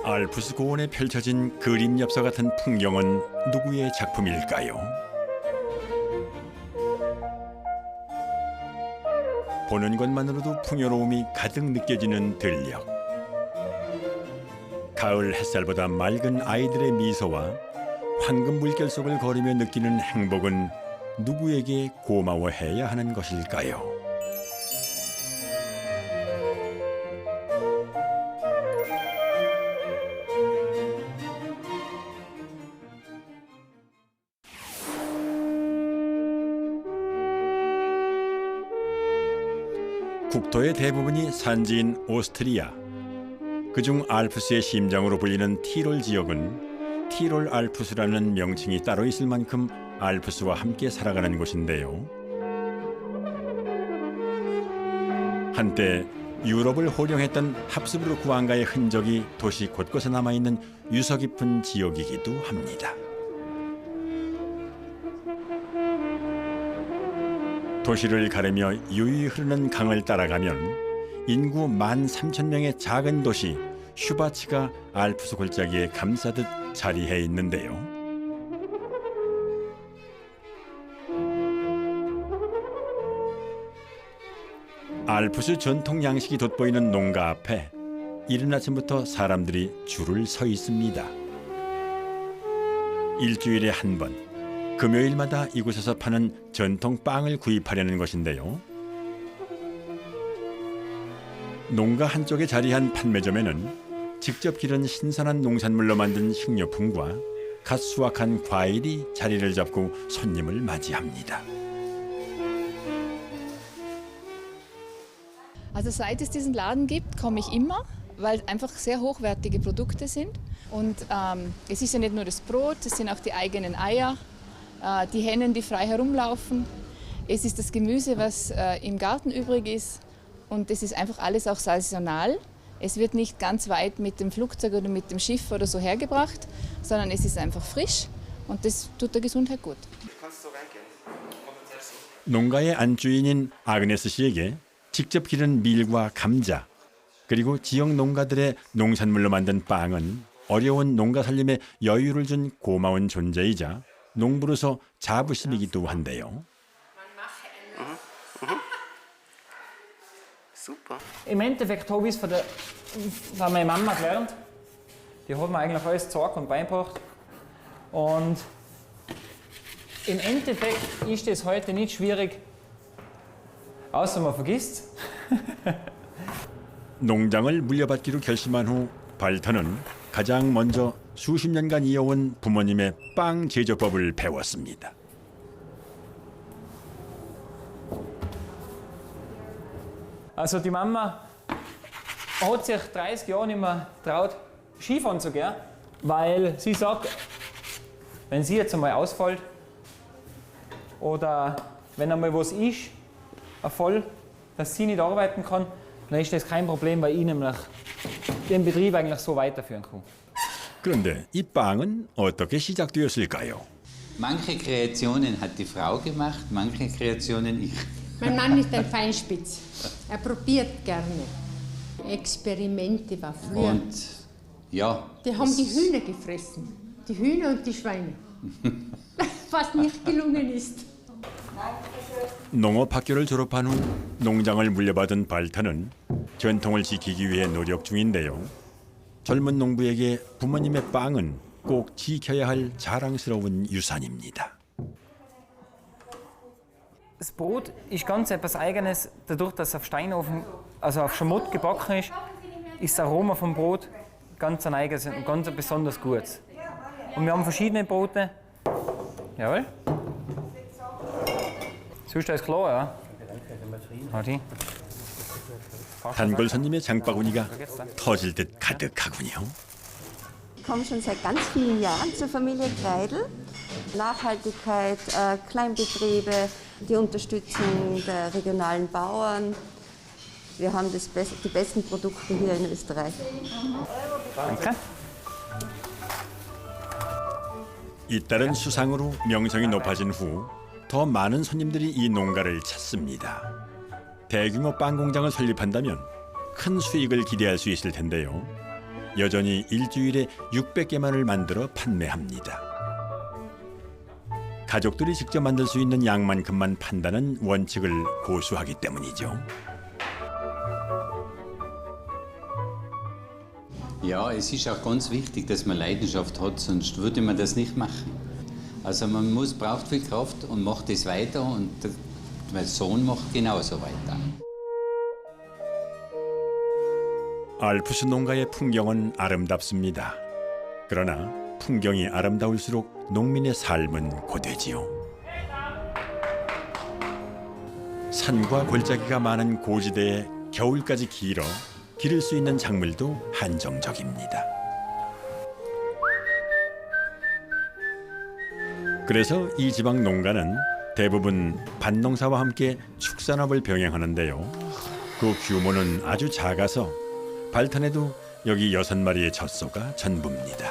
알프스 고원에 펼쳐진 그림 엽서 같은 풍경은 누구의 작품일까요? 보는 것만으로도 풍요로움이 가득 느껴지는 들녘. 가을 햇살보다 맑은 아이들의 미소와 황금 물결 속을 걸으며 느끼는 행복은 누구에게 고마워해야 하는 것일까요? 국토의 대부분이 산지인 오스트리아. 그중 알프스의 심장으로 불리는 티롤 지역은 티롤 알프스라는 명칭이 따로 있을 만큼 알프스와 함께 살아가는 곳인데요. 한때 유럽을 호령했던 합스부르크 왕가의 흔적이 도시 곳곳에 남아있는 유서 깊은 지역이기도 합니다. 도시를 가르며 유유히 흐르는 강을 따라가면 인구 13,000명의 작은 도시 슈바츠가 알프스 골짜기에 감싸듯 자리해 있는데요. 알프스 전통 양식이 돋보이는 농가 앞에 이른 아침부터 사람들이 줄을 서 있습니다. 일주일에 한 번, 금요일마다 이곳에서 파는 전통 빵을 구입하려는 것인데요. 농가 한쪽에 자리한 판매점에는 직접 기른 신선한 농산물로 만든 식료품과 갓 수확한 과일이 자리를 잡고 손님을 맞이합니다. Also seit es diesen Laden gibt, komme ich immer, weil einfach sehr hochwertige Produkte sind. Und es ist ja nicht nur das Brot, es sind auch die eigenen Eier, die Hennen, die frei herumlaufen. Es ist das Gemüse, was im Garten übrig ist. Und es ist einfach alles auch saisonal. Es wird nicht ganz weit mit dem Flugzeug oder mit dem Schiff oder so hergebracht, sondern es ist einfach frisch und das tut der Gesundheit gut. 농가의 안주인인 아그네스 씨에게 직접 기른 밀과 감자, 그리고 지역 농가들의 농산물로 만든 빵은 어려운 농가 살림에 여유를 준 고마운 존재이자 농부로서 자부심이기도 한데요. Super. Im Endeffekt habe ich es von meiner Mama gelernt. Die hat mir eigentlich alles gezeigt und beigebracht. Und im Endeffekt ist es heute nicht schwierig, außer man vergisst. 농장을 물려받기로 결심한 후 발터는 가장 먼저 수십 년간 이어온 부모님의 빵 제조법을 배웠습니다. Also die Mama hat sich 30 Jahre nicht mehr getraut, Skifahren zu gehen, weil sie sagt, wenn sie jetzt einmal ausfällt oder wenn einmal was ist, ein Fall, dass sie nicht arbeiten kann, dann ist das kein Problem, weil ich nämlich den Betrieb eigentlich so weiterführen kann. 그런데 이 빵은 어떻게 시작되었을까요? Manche Kreationen hat die Frau gemacht, manche Kreationen ich. Mein Mann ist ein Feinspitz. Er probiert gerne. Experimente war früher. Und ja. Die haben die Hühner gefressen. Die Hühner und die Schweine. Was nicht gelungen ist. 농업학교를 졸업한 후 농장을 물려받은 발터는 전통을 지키기 위해 노력 중인데요. 젊은 농부에게 부모님의 빵은 꼭 지켜야 할 자랑스러운 유산입니다. Das Brot ist ganz etwas Eigenes, dadurch, dass es auf Steinofen, also auf Schamott gebacken ist das Aroma vom Brot ganz ein eigenes und ganz ein besonders gutes. Und wir haben verschiedene Brote. Jawohl. Sonst ist klar, ja. 어디? 단골 손님의 장바구니가 터질 듯 가득하군요. Ich komme schon seit ganz vielen Jahren zur Familie Kreidl. Nachhaltigkeit, Kleinbetriebe, die Unterstützung der regionalen Bauern. Wir haben die besten Produkte hier in Österreich. Danke. 잇따른 수상으로 명성이 높아진 후 더 많은 손님들이 이 농가를 찾습니다. 대규모 빵 공장을 설립한다면 큰 수익을 기대할 수 있을 텐데요. 여전히 일주일에 600개만을 만들어 판매합니다. 가족들이 직접 만들 수 있는 양만큼만 판다는 원칙을 고수하기 때문이죠. Ja, es ist auch ganz wichtig, dass man Leidenschaft hat, sonst würde man das nicht machen. Also man braucht viel Kraft und macht es weiter und mein Sohn macht genauso weiter. 알프스 농가의 풍경은 아름답습니다. 그러나 풍경이 아름다울수록 농민의 삶은 고되지요. 산과 골짜기가 많은 고지대에 겨울까지 길어 기를 수 있는 작물도 한정적입니다. 그래서 이 지방 농가는 대부분 밭농사와 함께 축산업을 병행하는데요. 그 규모는 아주 작아서 발탄에도 여기 6마리의 젖소가 전부입니다.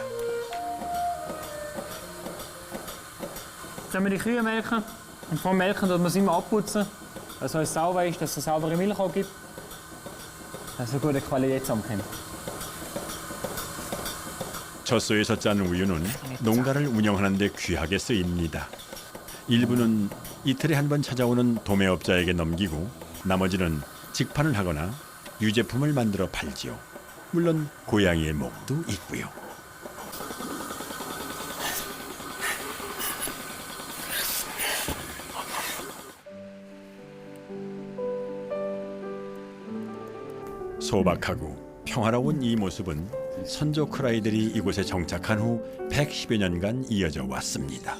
Wenn wir die Kühe melken und vor dem Melken tut man es immer abputzen, dass alles sauber ist, dass es saubere Milch auch gibt, dass es eine gute Qualität zusammenkommt. 젖소에서 짠 우유는 농가를 운영하는 데 귀하게 쓰입니다. 일부는 이틀에 한 번 찾아오는 도매업자에게 넘기고 나머지는 직판을 하거나 유제품을 만들어 팔지요. 물론 고양이의 목도 있고요. 소박하고 평화로운 이 모습은 선조 크라이들이 이곳에 정착한 후 110여 년간 이어져 왔습니다.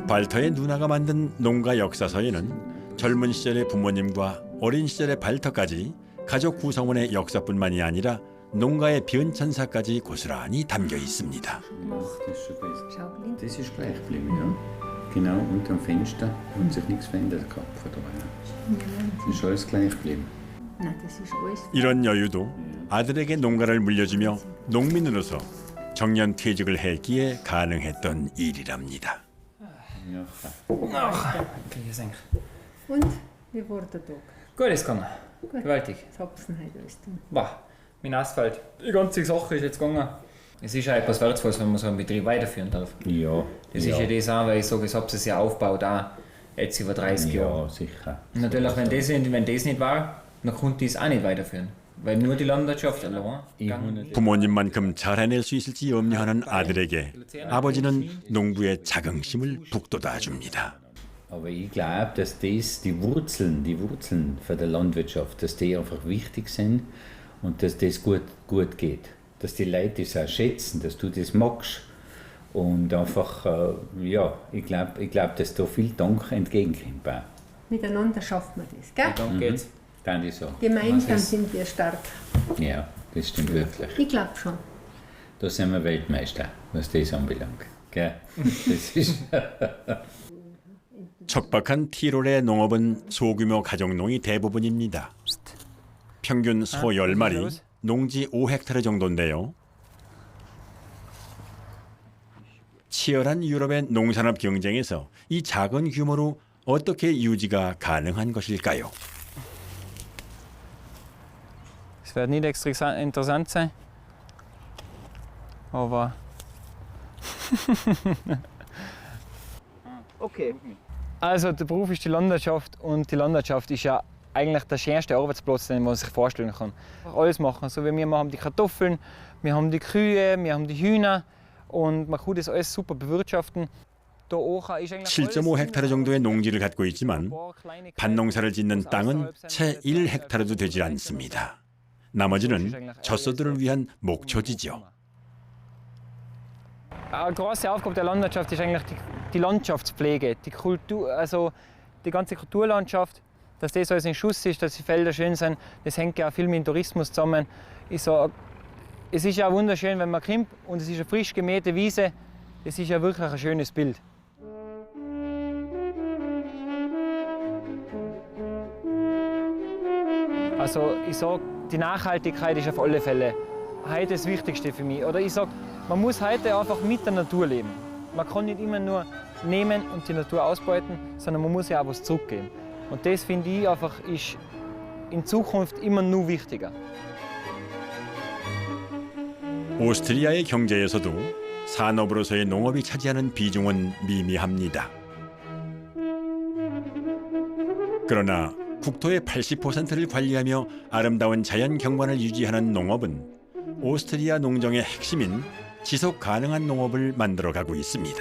발터의 누나가 만든 농가 역사서에는 젊은 시절의 부모님과 어린 시절의 발터까지 가족 구성원의 역사뿐만이 아니라 농가의 변천사까지 고스란히 담겨 있습니다. Das ist gleich geblieben, ja. Genau, unter dem Fenster hat sich nichts verändert gehabt von da. Das ist alles gleich geblieben. 이런 여유도 아들에게 농가를 물려주며 농민으로서 정년 퇴직을 했기에 가능했던 일이랍니다. Und wie war der Tag? Gut ist gegangen. Gewaltig. Was hab's denn heute alles tun? Boah, mein Asphalt. Die ganze Sache ist jetzt gegangen. Es ist auch etwas Wertvolles, wenn man so einen Betrieb weiterführen darf. Ja. Das ist ja das auch, weil ich sage, ich habe es ja aufgebaut, auch jetzt über 30 Jahre. Ja, sicher. Und natürlich, wenn das nicht war, dann konnte ich es auch nicht weiterführen. Weil nur die Landwirtschaft allein gegangen. 부모님만큼 잘 해낼 수 있을지 염려하는 아들에게 아버지는 농부의 자긍심을 북돋아 줍니다. Aber ich glaube, dass die Wurzeln von der Landwirtschaft, dass die einfach wichtig sind und dass das gut geht. Dass die Leute das auch schätzen, dass du das magst. Und einfach, ja, ich glaube, dass da viel Dank entgegenkommt. Miteinander schafft man das, gell? Dann geht's. Kann ich so. Gemeinsam sind wir stark. Ja, das stimmt wirklich. Ich glaube schon. Da sind wir Weltmeister, was das anbelangt. Gell? Das ist 척박한 티롤의 농업은 소규모 가정농이 대부분입니다. 평균 소 10마리, 농지 5헥타르 정도인데요. 치열한 유럽의 농산업 경쟁에서 이 작은 규모로 어떻게 유지가 가능한 것일까요? Es wird nicht extra interessant sein, aber okay. Also der Beruf ist die Landwirtschaft und die Landwirtschaft ist ja eigentlich der schönste Arbeitsplatz, den man sich vorstellen kann. Alles machen, so wie wir haben die Kartoffeln, wir haben die Kühe, wir haben die Hühner und man kann das alles super bewirtschaften. 7.5헥타르 정도의 농지를 갖고 있지만 밭농사를 짓는 땅은 채 1헥타르도 되지 않습니다. 나머지는 젖소들을 위한 목초지죠. Eine große Aufgabe der Landwirtschaft ist eigentlich die Landschaftspflege, die Kultur, also die ganze Kulturlandschaft, dass das alles in Schuss ist, dass die Felder schön sind. Das hängt ja auch viel mit dem Tourismus zusammen. Ich sage, es ist ja wunderschön, wenn man kommt und es ist eine frisch gemähte Wiese. Das ist ja wirklich ein schönes Bild. Also ich sage, die Nachhaltigkeit ist auf alle Fälle heute das Wichtigste für mich. Oder ich sage, man muss heute einfach mit der Natur leben. Man kann nicht immer nur nehmen und die Natur ausbeuten, sondern man muss ja auch was zurückgeben. Und das finde ich einfach ist in Zukunft immer nur wichtiger. 오스트리아의 경제에서도 산업으로서의 농업이 차지하는 비중은 미미합니다. 그러나 국토의 80%를 관리하며 아름다운 자연 경관을 유지하는 농업은 오스트리아 농정의 핵심인 지속 가능한 농업을 만들어가고 있습니다.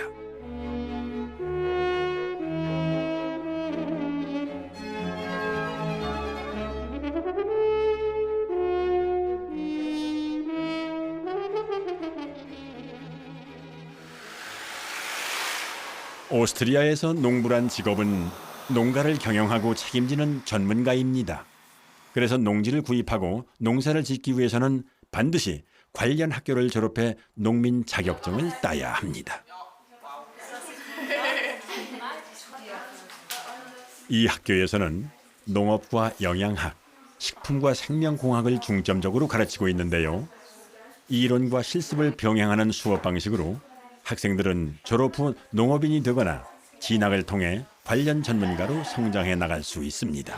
오스트리아에서 농부란 직업은 농가를 경영하고 책임지는 전문가입니다. 그래서 농지를 구입하고 농사를 짓기 위해서는 반드시 관련 학교를 졸업해 농민 자격증을 따야 합니다. 이 학교에서는 농업과 영양학, 식품과 생명공학을 중점적으로 가르치고 있는데요. 이론과 실습을 병행하는 수업 방식으로 학생들은 졸업 후 농업인이 되거나 진학을 통해 관련 전문가로 성장해 나갈 수 있습니다.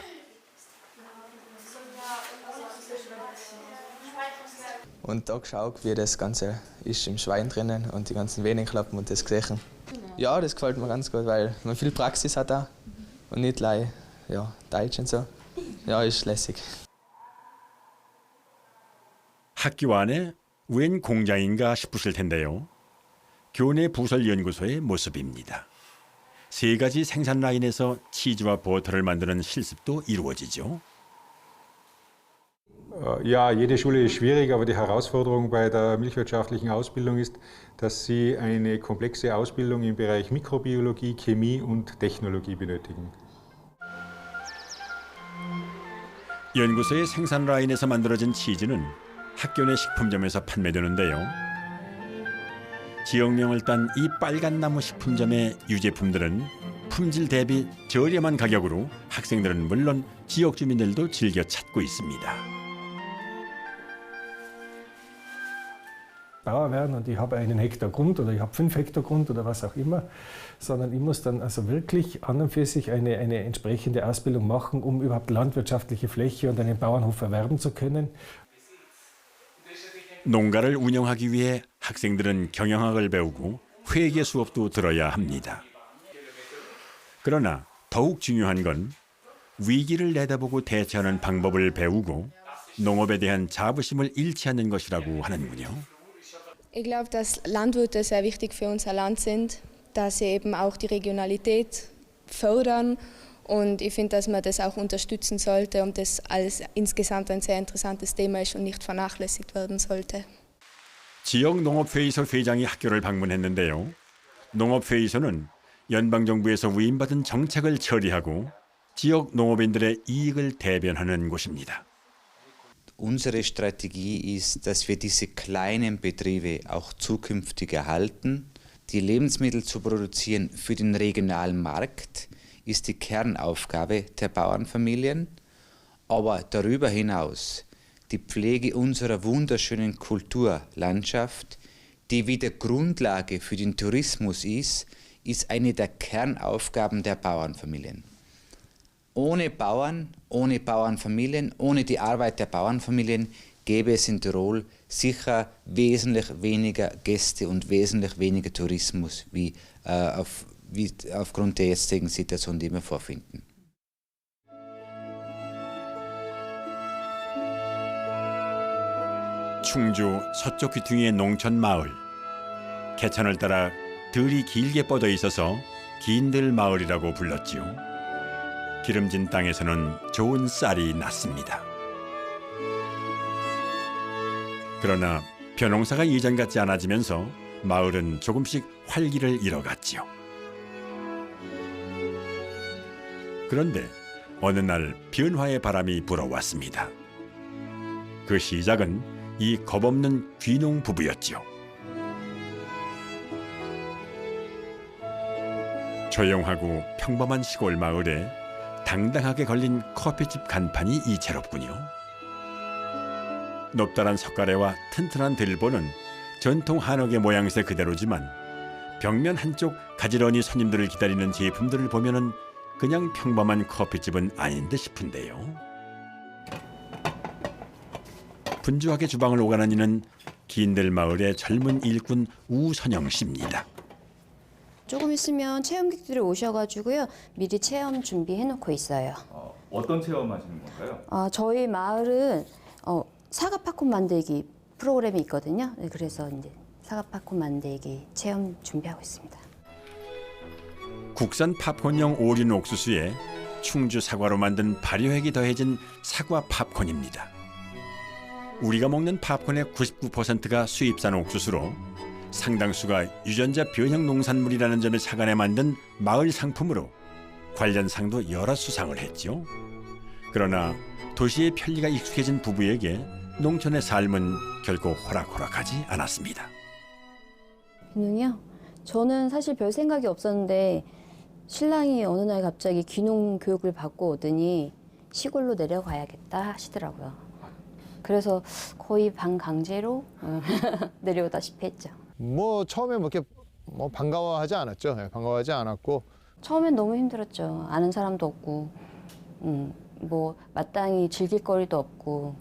Und da geschaut, wie das Ganze ist im Schwein drinnen und die ganzen Venenklappen und das Gesicht. Ja, das gefällt mir ganz gut, weil man viel Praxis hat da und nicht gleich Deutsch und so. Ja, ist lässig. 학교 안에 웬 공장인가 싶으실 텐데요. 교내 부설연구소의 모습입니다. 3가지 생산 라인에서 치즈와 버터를 만드는 실습도 이루어지죠. Ja, jede Schule ist schwierig, aber die Herausforderung bei der milchwirtschaftlichen Ausbildung ist, dass sie eine komplexe Ausbildung im Bereich Mikrobiologie, Chemie und Technologie benötigen. 연구소의 생산 라인에서 만들어진 치즈는 학교 내 식품점에서 판매되는데요. 지역명을 딴 이 빨간 나무 식품점의 유제품들은 품질 대비 저렴한 가격으로 학생들은 물론 지역 주민들도 즐겨 찾고 있습니다. Bauer werden und ich habe 1 Hektar Grund oder ich habe 5 Hektar Grund oder was auch immer, sondern ich muss dann also wirklich an und für sich eine entsprechende Ausbildung machen, um überhaupt landwirtschaftliche Fläche und einen Bauernhof erwerben zu können. 농가를 운영하기 위해 학생들은 경영학을 배우고 회계 수업도 들어야 합니다. 그러나 더욱 중요한 건 위기를 내다보고 대처하는 방법을 배우고 농업에 대한 자부심을 잃지 않는 것이라고 하는군요. Ich glaube, dass Landwirte sehr wichtig für unser Land sind, dass sie eben auch die Regionalität fördern und ich finde, dass man das auch unterstützen sollte und das als insgesamt ein sehr interessantes Thema ist und nicht vernachlässigt werden sollte. 지역 농업회의소 회장이 학교를 방문했는데요. 농업회의소는 연방정부에서 위임받은 정책을 처리하고 지역 농업인들의 이익을 대변하는 곳입니다. Unsere Strategie ist, dass wir diese kleinen Betriebe auch zukünftig erhalten. Die Lebensmittel zu produzieren für den regionalen Markt ist die Kernaufgabe der Bauernfamilien. Aber darüber hinaus die Pflege unserer wunderschönen Kulturlandschaft, die wieder Grundlage für den Tourismus ist eine der Kernaufgaben der Bauernfamilien. Ohne Bauern, ohne Bauernfamilien, ohne die Arbeit der Bauernfamilien gäbe es in Tirol sicher wesentlich weniger Gäste und wesentlich weniger Tourismus wie aufgrund der jetzigen Situation, die wir vorfinden. 충주 서쪽 귀퉁이의 농촌 마을. 개천을 따라 들이 길게 뻗어 있어서 긴들 마을이라고 불렀지요. 기름진 땅에서는 좋은 쌀이 났습니다. 그러나 벼농사가 예전 같지 않아지면서 마을은 조금씩 활기를 잃어갔지요. 그런데 어느 날 변화의 바람이 불어왔습니다. 그 시작은 이 겁없는 귀농 부부였지요. 조용하고 평범한 시골 마을에 당당하게 걸린 커피집 간판이 이채롭군요. 높다란 석가래와 튼튼한 들보는 전통 한옥의 모양새 그대로지만 벽면 한쪽 가지런히 손님들을 기다리는 제품들을 보면은 그냥 평범한 커피집은 아닌 듯 싶은데요. 분주하게 주방을 오가는 이는 긴들 마을의 젊은 일꾼 우선영 씨입니다. 조금 있으면 체험객들이 오셔가지고요. 미리 체험 준비해놓고 있어요. 어떤 체험하시는 건가요? 저희 마을은 사과 팝콘 만들기 프로그램이 있거든요. 네, 그래서 이제 사과 팝콘 만들기 체험 준비하고 있습니다. 국산 팝콘용 오린 옥수수에 충주 사과로 만든 발효액이 더해진 사과 팝콘입니다. 우리가 먹는 팝콘의 99%가 수입산 옥수수로 상당수가 유전자 변형 농산물이라는 점에 착안해 만든 마을 상품으로 관련 상도 여러 수상을 했죠. 그러나 도시의 편리가 익숙해진 부부에게 농촌의 삶은 결코 호락호락하지 않았습니다. 귀농이요? 저는 사실 별 생각이 없었는데 신랑이 어느 날 갑자기 귀농 교육을 받고 오더니 시골로 내려가야겠다 하시더라고요. 그래서 거의 반강제로 내려오다시피 했죠. 뭐 처음에 뭐 이렇게 반가워하지 않았죠. 네, 반가워하지 않았고. 처음엔 너무 힘들었죠. 아는 사람도 없고, 뭐 마땅히 즐길 거리도 없고,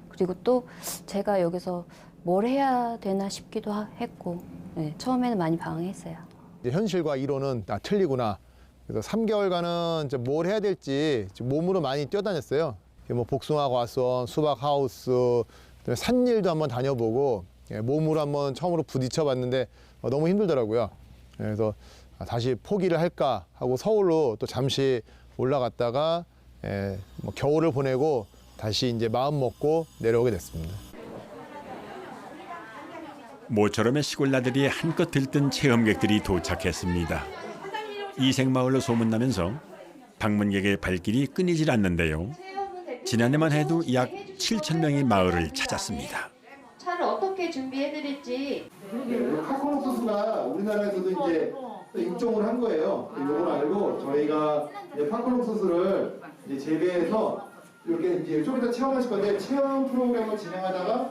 그리고 또 제가 여기서 뭘 해야 되나 싶기도 했고, 네, 처음에는 많이 방황했어요. 현실과 이론은 틀리구나. 그래서 3개월간은 이제 뭘 해야 될지 몸으로 많이 뛰어다녔어요. 뭐 복숭아 과수원, 수박 하우스, 산일도 한번 다녀보고 몸으로 한번 처음으로 부딪혀봤는데 너무 힘들더라고요. 그래서 다시 포기를 할까 하고 서울로 또 잠시 올라갔다가 뭐 겨울을 보내고 다시 이제 마음 먹고 내려오게 됐습니다. 모처럼의 시골 나들이에 한껏 들뜬 체험객들이 도착했습니다. 이색마을로 소문나면서 방문객의 발길이 끊이질 않는데요. 지난해만 해도 약 7,000명이 마을을 찾았습니다. 차를 어떻게 준비해드릴지. 팝콘 옥수수가 우리나라에서도 이제 인정을 한 거예요. 이걸 알고 저희가 팝콘 옥수수를 이제 재배해서 이렇게 이제 좀 이따 체험하실 건데 체험 프로그램을 진행하다가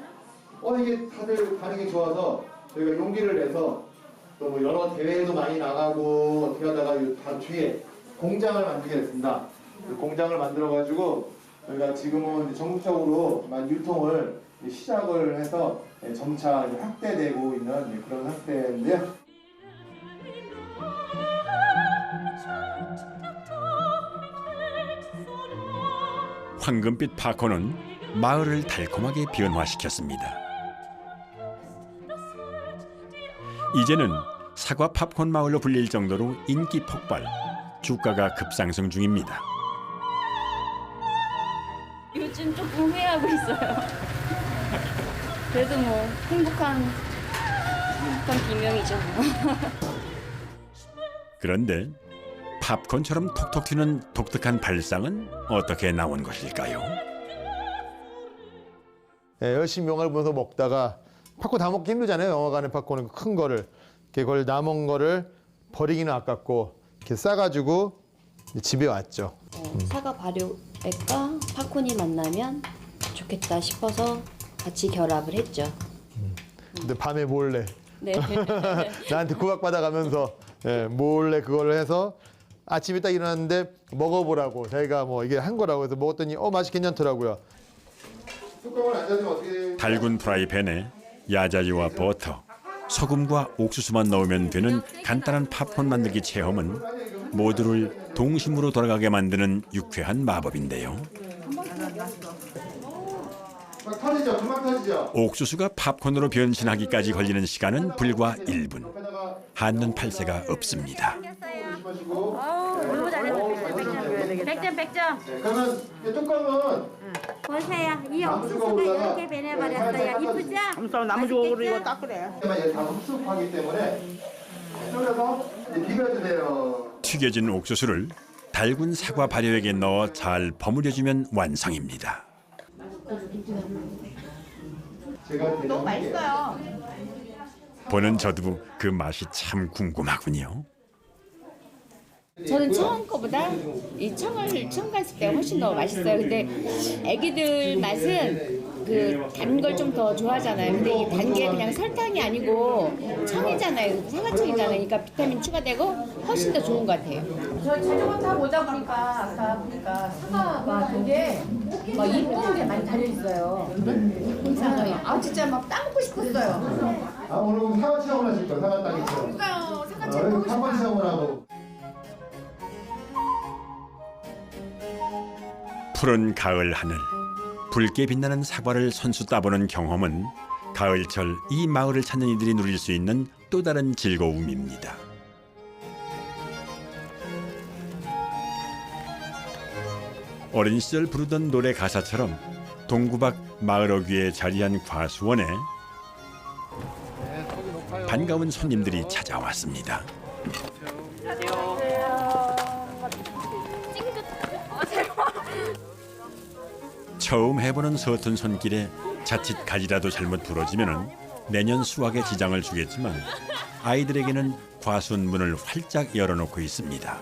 이게 다들 반응이 좋아서 저희가 용기를 내서 또 뭐 여러 대회에도 많이 나가고 어떻게 하다가 바로 뒤에 공장을 만들게 됐습니다. 그 공장을 만들어 가지고 저희가 지금은 전국적으로 유통을 시작을 해서 점차 확대되고 있는 그런 상태인데요. 황금빛 팝콘은 마을을 달콤하게 변화시켰습니다. 이제는 사과 팝콘 마을로 불릴 정도로 인기 폭발, 주가가 급상승 중입니다. 요즘 조금 후회하고 있어요. 그래도 뭐 행복한 비명이죠. 그런데 팝콘처럼 톡톡 튀는 독특한 발상은 어떻게 나온 것일까요? 열심히 영화를 보면서 먹다가 팝콘 다 먹기 힘들잖아요. 영화관에 팝콘은 큰 거를. 그걸 남은 거를 버리기는 아깝고 이렇게 싸가지고 집에 왔죠. 사과 발효액과 팝콘이 만나면 좋겠다 싶어서 같이 결합을 했죠. 근데 밤에 몰래 네. 나한테 구박받아가면서 몰래 그걸 해서 아침에 딱 일어났는데 먹어보라고 저희가 뭐 이게 한 거라고 해서 먹었더니 맛이 괜찮더라고요. 뚜껑을 안 닫으면 어떻게 달군 프라이팬에 야자지와 버터, 소금과 옥수수만 넣으면 되는 간단한 팝콘 만들기 체험은 모두를 동심으로 돌아가게 만드는 유쾌한 마법인데요. 막 터지죠? 금방 터지죠? 옥수수가 팝콘으로 변신하기까지 걸리는 시간은 불과 1분. 한눈 팔새가 없습니다. 너무 잘했어요. 100점. 그러면 이 뚜껑은 보세요. 이 옥수수가 이렇게 변해버렸어요. 이쁘죠? 나무주걱으로 이거 닦으래. 다 흡수하기 때문에 썰어서 비벼주세요. 튀겨진 옥수수를 달군 사과 발효액에 넣어 잘 버무려주면 완성입니다. 너무 맛있어요. 보는 저도 그 맛이 참 궁금하군요. 저는 처음 거보다 이 청을 처음 갔을 때 훨씬 더 맛있어요. 근데 애기들 맛은 그 단 걸 좀 더 좋아하잖아요. 근데 이 단 게 그냥 설탕이 아니고 청이잖아요. 사과청이잖아요. 그러니까 비타민 추가되고 훨씬 더 좋은 것 같아요. 저 자전거 타고 오다 보니까 아까 보니까 사과가 되게 막 이쁜 게 많이 달려 있어요. 이쁜 사과요. 아 진짜 막 따먹고 싶었어요. 아, 오늘 사과 체험을 하실 거예요. 사과 따기 체험. 그러니까요. 사과 체험 하고 사과 체험을 하고. 푸른 가을 하늘, 붉게 빛나는 사과를 손수 따보는 경험은 가을철 이 마을을 찾는 이들이 누릴 수 있는 또 다른 즐거움입니다. 어린 시절 부르던 노래 가사처럼 동구박 마을 어귀에 자리한 과수원에 반가운 손님들이 찾아왔습니다. 처음 해보는 서툰 손길에 자칫 가지라도 잘못 부러지면 내년 수확에 지장을 주겠지만 아이들에게는 과수원 문을 활짝 열어놓고 있습니다.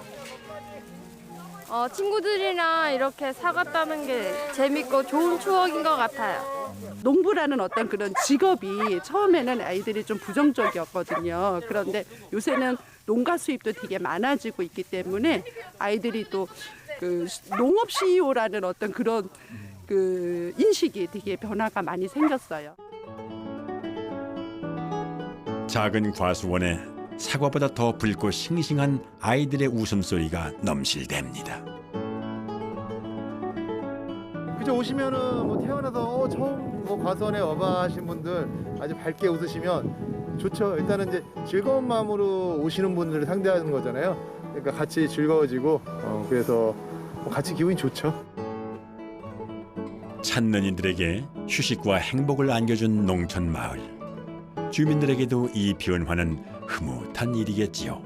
친구들이랑 이렇게 사과 따는 게 재밌고 좋은 추억인 것 같아요. 농부라는 어떤 그런 직업이 처음에는 아이들이 좀 부정적이었거든요. 그런데 요새는 농가 수입도 되게 많아지고 있기 때문에 아이들이 또 그 농업 CEO라는 어떤 그런 그 인식이 되게 변화가 많이 생겼어요. 작은 과수원에 사과보다 더 붉고 싱싱한 아이들의 웃음소리가 넘실댑니다. 그저 오시면은 뭐 태어나서 처음 뭐 과수원에 와봐 하신 분들 아주 밝게 웃으시면 좋죠. 일단은 이제 즐거운 마음으로 오시는 분들을 상대하는 거잖아요. 그러니까 같이 즐거워지고 그래서 같이 기분이 좋죠. 찾는 이들에게 휴식과 행복을 안겨준 농촌 마을. 주민들에게도 이 변화는 흐뭇한 일이겠지요.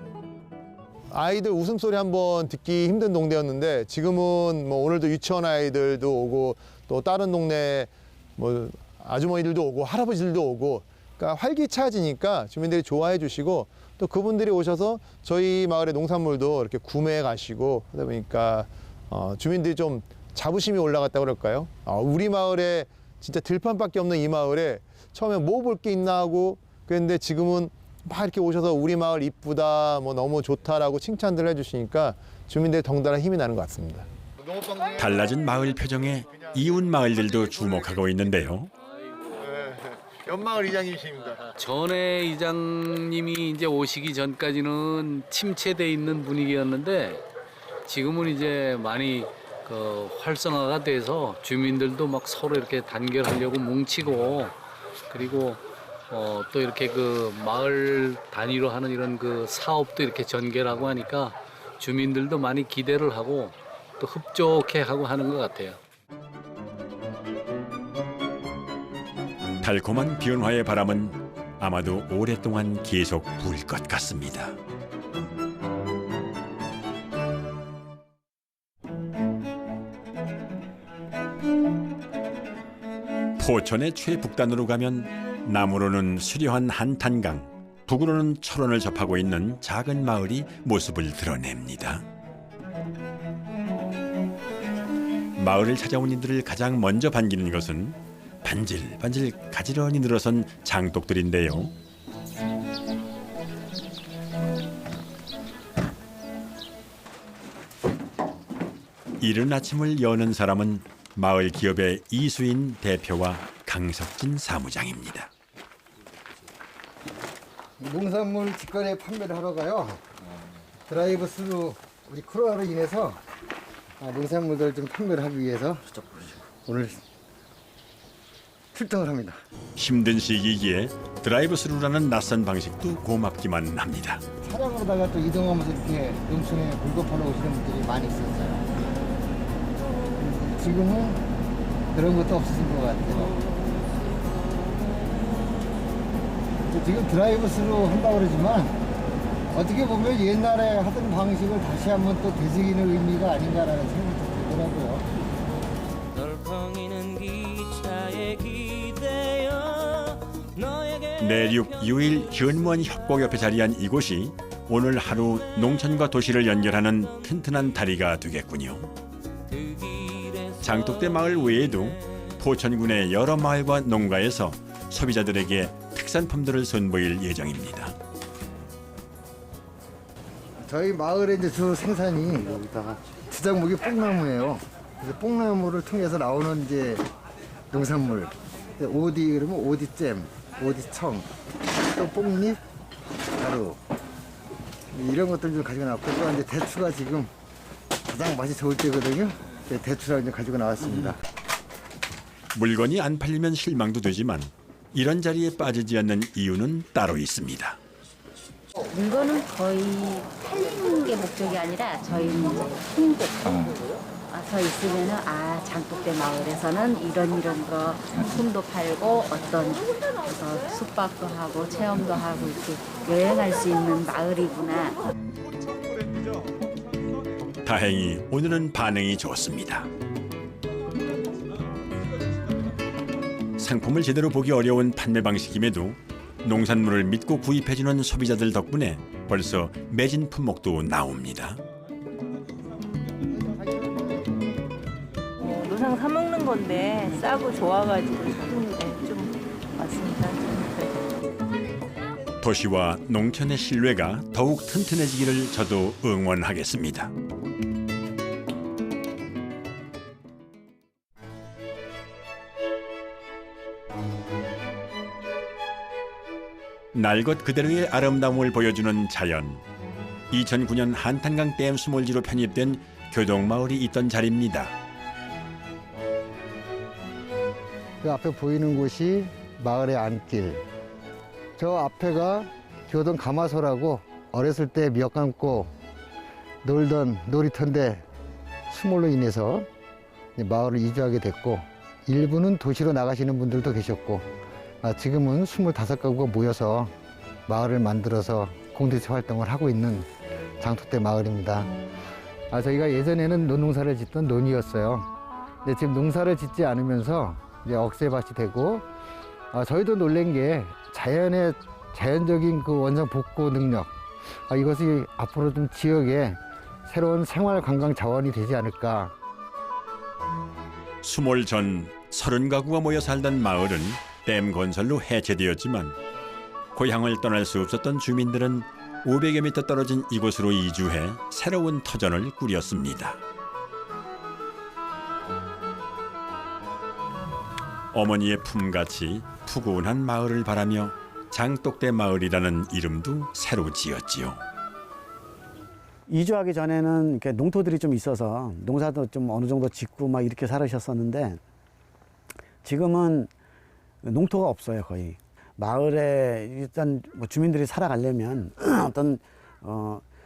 아이들 웃음소리 한번 듣기 힘든 동네였는데 지금은 뭐 오늘도 유치원 아이들도 오고 또 다른 동네 뭐 아주머니들도 오고 할아버지들도 오고 그러니까 활기차지니까 주민들이 좋아해 주시고 또 그분들이 오셔서 저희 마을의 농산물도 이렇게 구매해 가시고 하다 보니까 주민들이 좀 자부심이 올라갔다고 그럴까요? 우리 마을에 진짜 들판밖에 없는 이 마을에 처음에 뭐 볼 게 있나 하고 그랬는데 지금은 막 이렇게 오셔서 우리 마을 이쁘다, 뭐 너무 좋다라고 칭찬들 해주시니까 주민들이 덩달아 힘이 나는 것 같습니다. 달라진 마을 표정에 이웃 마을들도 주목하고 있는데요. 연마을 이장님이십니다. 전에 이장님이 이제 오시기 전까지는 침체돼 있는 분위기였는데 지금은 이제 많이 활성화가 돼서 주민들도 막 서로 이렇게 단결하려고 뭉치고 그리고 또 이렇게 그 마을 단위로 하는 이런 그 사업도 이렇게 전개하고 하니까 주민들도 많이 기대를 하고 또 흡족해 하고 하는 것 같아요. 달콤한 변화의 바람은 아마도 오랫동안 계속 불 것 같습니다. 포천의 최북단으로 가면 남으로는 수려한 한탄강, 북으로는 철원을 접하고 있는 작은 마을이 모습을 드러냅니다. 마을을 찾아온 이들을 가장 먼저 반기는 것은 반질반질 가지런히 늘어선 장독들인데요. 이른 아침을 여는 사람은 마을 기업의 이수인 대표와 강석진 사무장입니다. 농산물 직거래 판매를 하러 가요. 드라이브 스루 우리 코로나로 인해서 농산물들 좀 판매를 하기 위해서 오늘 출동을 합니다. 힘든 시기이기에 드라이브 스루라는 낯선 방식도 고맙기만 합니다. 차량으로다가 또 이동하면서 이렇게 농촌에 물건팔러 오시는 분들이 많이 있었어요. 지금은 그런 것도 없어진 것 같아요. 지금 드라이브 스루 한다고 그러지만 어떻게 보면 옛날에 하던 방식을 다시 한번 또 되새기는 의미가 아닌가라는 생각이 들더라고요. 내륙 유일 현무원 협곡 옆에 자리한 이곳이 오늘 하루 농촌과 도시를 연결하는 튼튼한 다리가 되겠군요. 장독대 마을 외에도 포천군의 여러 마을과 농가에서 소비자들에게 특산품들을 선보일 예정입니다. 저희 마을의 이제 주 생산이 여기다가 주작목이 뽕나무예요. 그래서 뽕나무를 통해서 나오는 이제 농산물. 오디 그러면 오디잼, 오디청, 또 뽕잎, 가루 이런 것들 좀 가지고 나왔고 또 이제 대추가 지금 가장 맛이 좋을 때거든요. 대추를 이제 가지고 나왔습니다. 물건이 안 팔리면 실망도 되지만 이런 자리에 빠지지 않는 이유는 따로 있습니다. 물건은 거의 팔리는 게 목적이 아니라 저희는 이제 홍보. 와서 있으면은 장독대 마을에서는 이런 거 품도 팔고 어떤 숙박도 하고 체험도 하고 이렇게 여행할 수 있는 마을이구나. 다행히 오늘은 반응이 좋습니다. 상품을 제대로 보기 어려운 판매 방식임에도 농산물을 믿고 구입해주는 소비자들 덕분에 벌써 매진 품목도 나옵니다. 노상 사 먹는 건데 싸고 좋아가지고 좀 왔습니다. 도시와 농촌의 신뢰가 더욱 튼튼해지기를 저도 응원하겠습니다. 날 것 그대로의 아름다움을 보여주는 자연. 2009년 한탄강 댐 수몰지로 편입된 교동마을이 있던 자리입니다. 그 앞에 보이는 곳이 마을의 안길. 저 앞에가 교동 가마소라고 어렸을 때 몇 감고 놀던 놀이터인데 수몰로 인해서 마을을 이주하게 됐고 일부는 도시로 나가시는 분들도 계셨고 지금은 25가구가 모여서 마을을 만들어서 공동체 활동을 하고 있는 장독대 마을입니다. 저희가 예전에는 논농사를 짓던 논이었어요. 근데 지금 농사를 짓지 않으면서 이제 억새밭이 되고 저희도 놀란 게 자연적인 그 원상 복구 능력 이것이 앞으로 좀 지역에 새로운 생활 관광 자원이 되지 않을까. 수몰 전 30가구가 모여 살던 마을은 댐 건설로 해체되었지만 고향을 떠날 수 없었던 주민들은 500여 미터 떨어진 이곳으로 이주해 새로운 터전을 꾸렸습니다. 어머니의 품같이 푸근한 마을을 바라며 장독대 마을이라는 이름도 새로 지었지요. 이주하기 전에는 이렇게 농토들이 좀 있어서 농사도 좀 어느 정도 짓고 막 이렇게 살으셨었는데 지금은 농토가 없어요, 거의. 마을에 일단 뭐 주민들이 살아가려면 어떤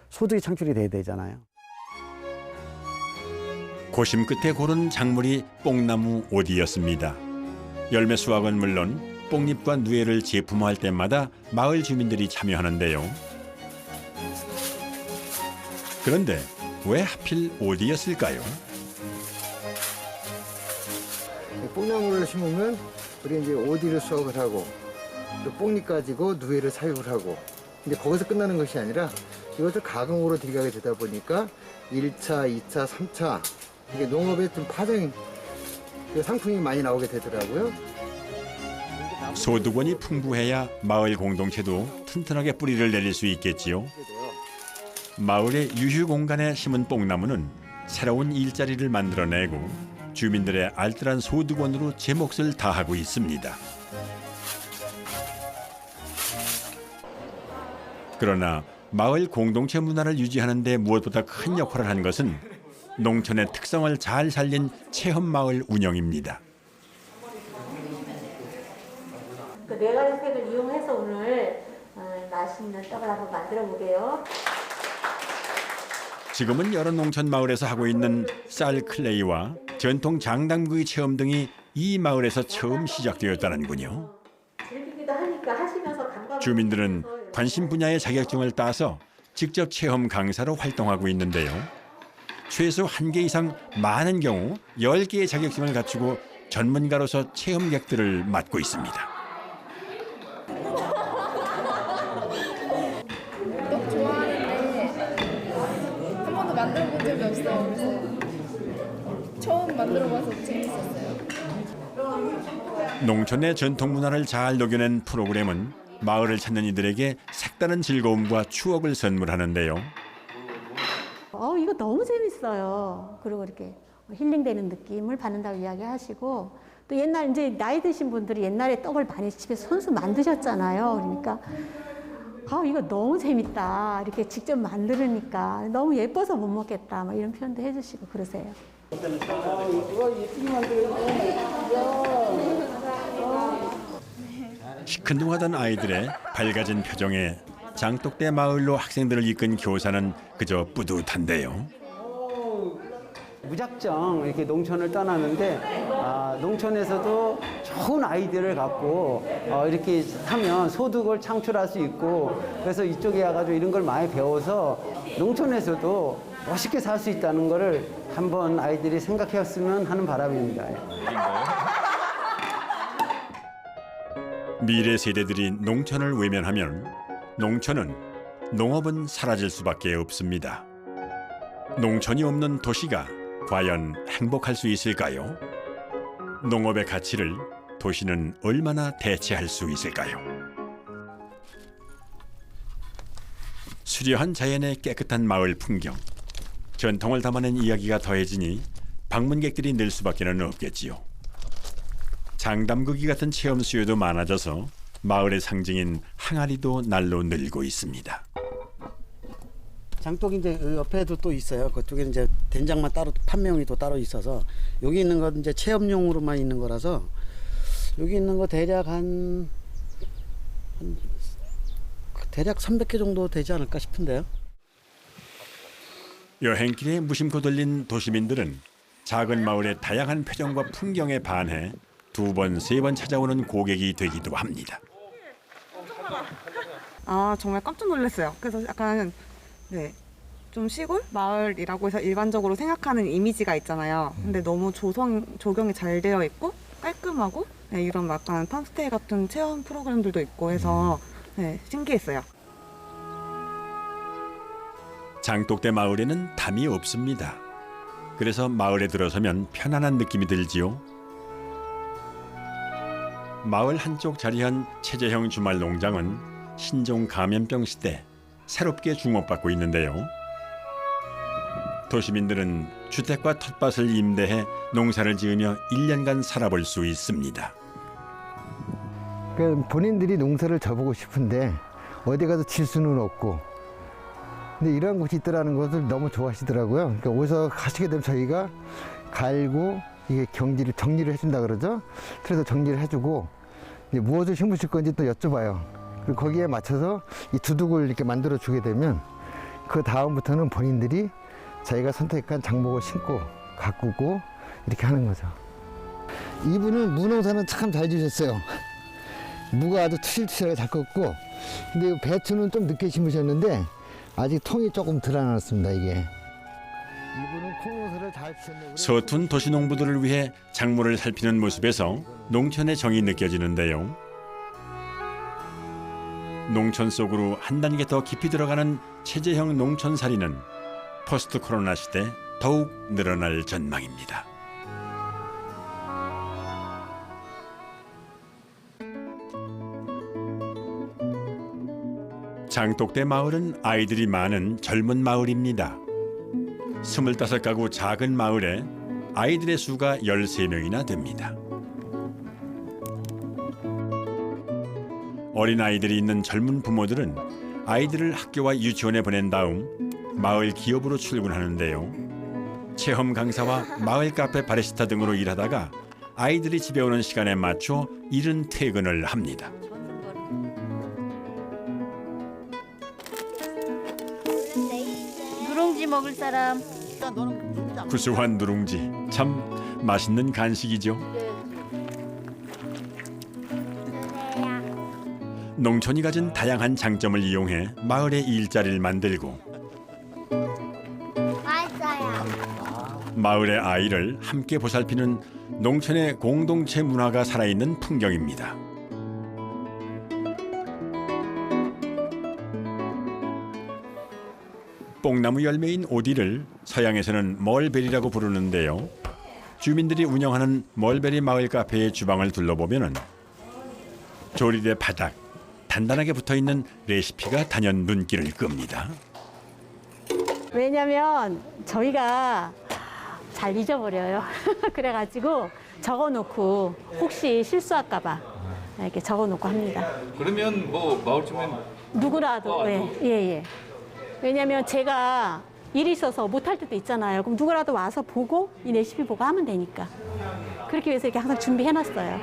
소득이 창출이 돼야 되잖아요. 고심 끝에 고른 작물이 뽕나무 오디였습니다. 열매 수확은 물론 뽕잎과 누에를 제품화할 때마다 마을 주민들이 참여하는데요. 그런데 왜 하필 오디였을까요? 뽕나무를 심으면 우리 이제 오디를 수확을 하고 또 뽕잎 가지고 누에를 사육을 하고 근데 거기서 끝나는 것이 아니라 이것을 가공으로 들어가게 되다 보니까 1차, 2차, 3차 이게 농업에 좀 파생 상품이 많이 나오게 되더라고요. 소득원이 풍부해야 마을 공동체도 튼튼하게 뿌리를 내릴 수 있겠지요. 마을의 유휴 공간에 심은 뽕나무는 새로운 일자리를 만들어내고 주민들의 알뜰한 소득원으로 제 몫을 다하고 있습니다. 그러나 마을 공동체 문화를 유지하는 데 무엇보다 큰 역할을 한 것은 농촌의 특성을 잘 살린 체험마을 운영입니다. 그 네 가지 색을 이용해서 오늘 맛있는 떡을 한번 만들어 보게요. 지금은 여러 농촌 마을에서 하고 있는 쌀 클레이와 전통 장당구이 체험 등이 이 마을에서 처음 시작되었다는군요. 즐기기도 하니까 하시면서 감각. 주민들은 관심 분야의 자격증을 따서 직접 체험 강사로 활동하고 있는데요. 최소 1개 이상 많은 경우 10개의 자격증을 갖추고 전문가로서 체험객들을 맡고 있습니다. 떡 좋아하는데 한 번도 만들어 본 적이 없어요. 그래서 처음 만들어 봐서 재밌었어요. 농촌의 전통 문화를 잘 녹여낸 프로그램은 마을을 찾는 이들에게 색다른 즐거움과 추억을 선물하는데요. 이거 너무 재밌어요. 그리고 이렇게 힐링되는 느낌을 받는다고 이야기하시고, 또 옛날 이제 나이 드신 분들이 옛날에 떡을 많이 집에서 손수 만드셨잖아요. 그러니까 이거 너무 재밌다. 이렇게 직접 만들으니까 너무 예뻐서 못 먹겠다. 막 이런 표현도 해주시고 그러세요. 시큰둥하던 아이들의 밝아진 표정에 장독대 마을로 학생들을 이끈 교사는 그저 뿌듯한데요. 무작정 이렇게 농촌을 떠나는데 농촌에서도 좋은 아이디어를 갖고 이렇게 하면 소득을 창출할 수 있고, 그래서 이쪽에 와가지고 이런 걸 많이 배워서 농촌에서도 멋있게 살 수 있다는 거를 한번 아이들이 생각했으면 하는 바람입니다. 미래 세대들이 농촌을 외면하면 농촌은, 농업은 사라질 수밖에 없습니다. 농촌이 없는 도시가 과연 행복할 수 있을까요? 농업의 가치를 도시는 얼마나 대체할 수 있을까요? 수려한 자연의 깨끗한 마을 풍경, 전통을 담아낸 이야기가 더해지니 방문객들이 늘 수밖에는 없겠지요. 장담극이 같은 체험 수요도 많아져서 마을의 상징인 항아리도 날로 늘고 있습니다. 장독이 이제 옆에도 또 있어요. 그쪽에는 이제 된장만 따로 판매용이 또 따로 있어서, 여기 있는 건 이제 체험용으로만 있는 거라서, 여기 있는 거 대략 대략 300개 정도 되지 않을까 싶은데요. 여행길에 무심코 들린 도시민들은 작은 마을의 다양한 표정과 풍경에 반해 2번, 3번 찾아오는 고객이 되기도 합니다. 정말 깜짝 놀랐어요. 그래서 약간 좀 시골 마을이라고 해서 일반적으로 생각하는 이미지가 있잖아요. 근데 너무 조경이 잘 되어 있고 깔끔하고 이런 약간 팜스테이 같은 체험 프로그램들도 있고 해서 신기했어요. 장독대 마을에는 담이 없습니다. 그래서 마을에 들어서면 편안한 느낌이 들지요. 마을 한쪽 자리한 체제형 주말 농장은 신종 감염병 시대 새롭게 주목받고 있는데요. 도시민들은 주택과 텃밭을 임대해 농사를 지으며 1년간 살아볼 수 있습니다. 본인들이 농사를 져보고 싶은데 어디 가서 질 수는 없고, 근데 이런 곳이 있더라는 것을 너무 좋아하시더라고요. 그러니까 어디서 가시게 되면 저희가 갈고 이게 정리를 해준다 그러죠. 그래서 정리를 해주고 이제 무엇을 심으실 건지 또 여쭤봐요. 그리고 거기에 맞춰서 이 두둑을 이렇게 만들어 주게 되면 그 다음부터는 본인들이 자기가 선택한 장목을 심고 가꾸고 이렇게 하는 거죠. 이분은 무농사는 참 잘 지으셨어요. 무가 아주 투실투실하게 잘 컸고, 근데 배추는 좀 늦게 심으셨는데 아직 통이 조금 덜 나왔습니다. 이게. 이분은 콩농사를 잘 지셨네요. 서툰 도시 농부들을 위해 작물을 살피는 모습에서 농촌의 정이 느껴지는데요. 농촌 속으로 한 단계 더 깊이 들어가는 체제형 농촌살이는 포스트 코로나 시대 더욱 늘어날 전망입니다. 장독대 마을은 아이들이 많은 젊은 마을입니다. 25가구 작은 마을에 아이들의 수가 13명이나 됩니다. 어린아이들이 있는 젊은 부모들은 아이들을 학교와 유치원에 보낸 다음 마을 기업으로 출근하는데요. 체험 강사와 마을 카페 바리스타 등으로 일하다가 아이들이 집에 오는 시간에 맞춰 이른 퇴근을 합니다. 누룽지 먹을 사람. 구수한 누룽지, 참 맛있는 간식이죠. 농촌이 가진 다양한 장점을 이용해 마을의 일자리를 만들고 마을의 아이를 함께 보살피는 농촌의 공동체 문화가 살아있는 풍경입니다. 뽕나무 열매인 오디를 서양에서는 멀베리라고 부르는데요. 주민들이 운영하는 멀베리 마을 카페의 주방을 둘러보면은 조리대 바닥 단단하게 붙어있는 레시피가 단연 눈길을 끕니다. 왜냐면 저희가 잘 잊어버려요. 그래가지고 적어놓고 혹시 실수할까 봐 이렇게 적어놓고 합니다. 그러면 뭐 마을 주민 누구라도 예. 왜냐면 제가 일이 있어서 못할 때도 있잖아요. 그럼 누구라도 와서 보고 이 레시피 보고 하면 되니까. 그렇게 위해서 이렇게 항상 준비해놨어요.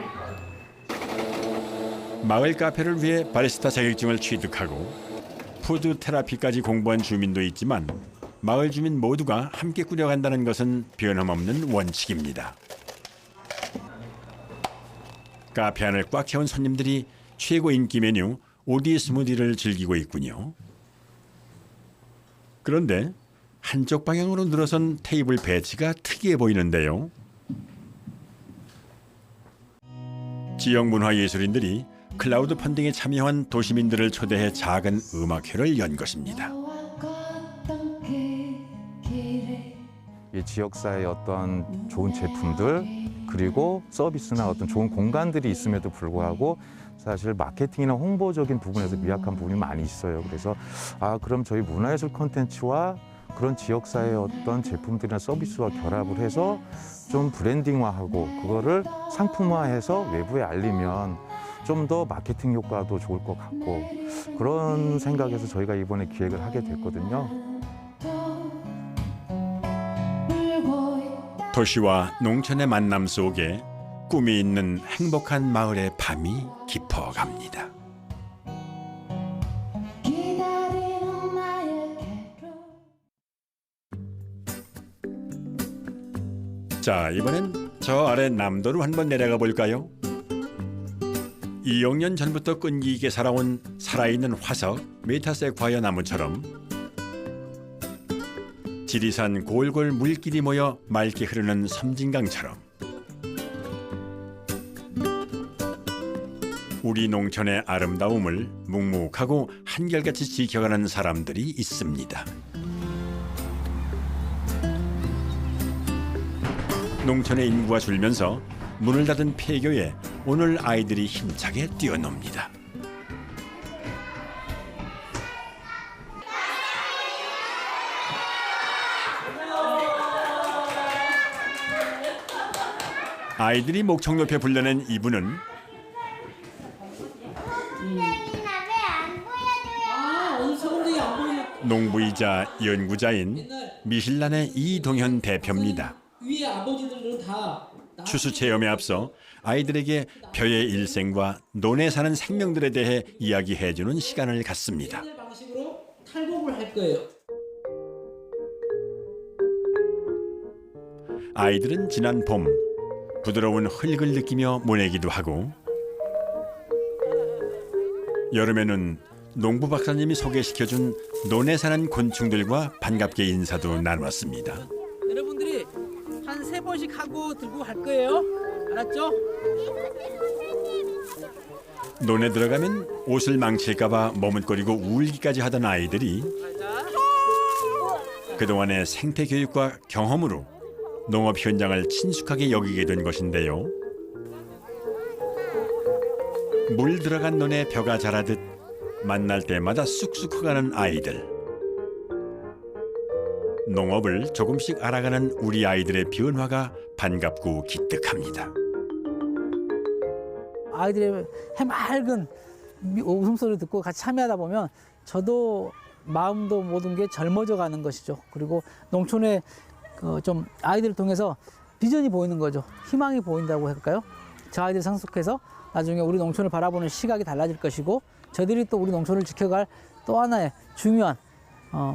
마을 카페를 위해 바리스타 자격증을 취득하고 푸드 테라피까지 공부한 주민도 있지만 마을 주민 모두가 함께 꾸려간다는 것은 변함없는 원칙입니다. 카페 안을 꽉 채운 손님들이 최고 인기 메뉴 오디 스무디를 즐기고 있군요. 그런데 한쪽 방향으로 늘어선 테이블 배치가 특이해 보이는데요. 지역 문화예술인들이 클라우드 펀딩에 참여한 도시민들을 초대해 작은 음악회를 연 것입니다. 이 지역사회의 어떤 좋은 제품들 그리고 서비스나 어떤 좋은 공간들이 있음에도 불구하고 사실 마케팅이나 홍보적인 부분에서 미약한 부분이 많이 있어요. 그래서 그럼 저희 문화예술 콘텐츠와 그런 지역사회의 어떤 제품들이나 서비스와 결합을 해서 좀 브랜딩화하고 그거를 상품화해서 외부에 알리면 좀 더 마케팅 효과도 좋을 것 같고 그런 생각에서 저희가 이번에 기획을 하게 됐거든요. 도시와 농촌의 만남 속에 꿈이 있는 행복한 마을의 밤이 깊어갑니다. 자, 이번엔 저 아래 남도로 한번 내려가 볼까요? 2억 년 전부터 끈기 있게 살아온 살아있는 화석 메타세콰이어 나무처럼 지리산 골골 물길이 모여 맑게 흐르는 섬진강처럼 우리 농촌의 아름다움을 묵묵하고 한결같이 지켜가는 사람들이 있습니다. 농촌의 인구가 줄면서 문을 닫은 폐교에 오늘 아이들이 힘차게 뛰어놉니다. 아이들이 목청 높여 불러낸 이분은 농부이자 연구자인 미실란의 이동현 대표입니다. 위에 아버지들은 다 추수 체험에 앞서 아이들에게 벼의 일생과 논에 사는 생명들에 대해 이야기해주는 시간을 갖습니다. 방식으로 탈곡을 할 거예요. 아이들은 지난 봄 부드러운 흙을 느끼며 모내기도 하고 여름에는 농부 박사님이 소개시켜준 논에 사는 곤충들과 반갑게 인사도 나눴습니다. 여러분들이 한 3번씩 하고 들고 갈 거예요. 알았죠? 논에 들어가면 옷을 망칠까봐 머뭇거리고 울기까지 하던 아이들이 그동안의 생태 교육과 경험으로 농업 현장을 친숙하게 여기게 된 것인데요. 물 들어간 논에 벼가 자라듯 만날 때마다 쑥쑥 커가는 아이들. 농업을 조금씩 알아가는 우리 아이들의 변화가 반갑고 기특합니다. 아이들의 해맑은 웃음소리 듣고 같이 참여하다 보면 저도 마음도 모든 게 젊어져 가는 것이죠. 그리고 농촌에 좀 아이들을 통해서 비전이 보이는 거죠. 희망이 보인다고 할까요? 저 아이들 상속해서 나중에 우리 농촌을 바라보는 시각이 달라질 것이고 저들이 또 우리 농촌을 지켜갈 또 하나의 중요한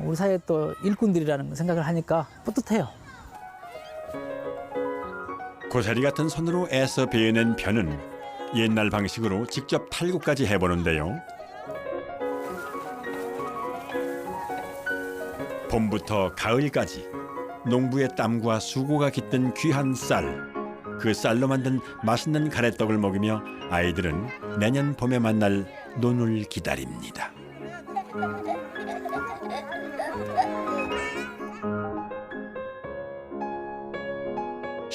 우리 사회의 또 일꾼들이라는 생각을 하니까 뿌듯해요. 고사리 같은 손으로 애써 베어낸 벼는 옛날 방식으로 직접 탈곡까지 해보는데요. 봄부터 가을까지 농부의 땀과 수고가 깃든 귀한 쌀, 그 쌀로 만든 맛있는 가래떡을 먹으며 아이들은 내년 봄에 만날 논을 기다립니다.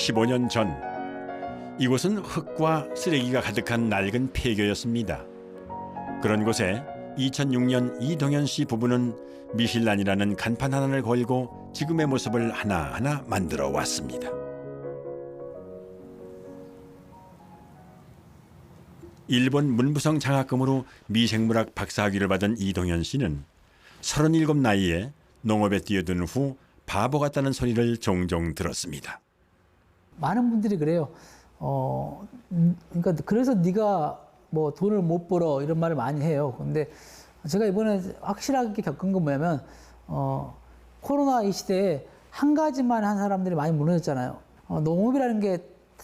15년 전 이곳은 흙과 쓰레기가 가득한 낡은 폐교였습니다. 그런 곳에 2006년 이동현 씨 부부는 미실란이라는 간판 하나를 걸고 지금의 모습을 하나하나 만들어 왔습니다. 일본 문부성 장학금으로 미생물학 박사학위를 받은 이동현 씨는 37 나이에 농업에 뛰어든 후 바보 같다는 소리를 종종 들었습니다. 많은 분들이 그래요. 그러니까 그래서 네가 뭐 돈을 못 벌어 이런 말을 많이 해요. 근데 제가 이번에 확실하게 겪은 건 뭐냐면 코로나 이 시대에 한 가지만 한 사람들이 많이 무너졌잖아요. 농업이라는 게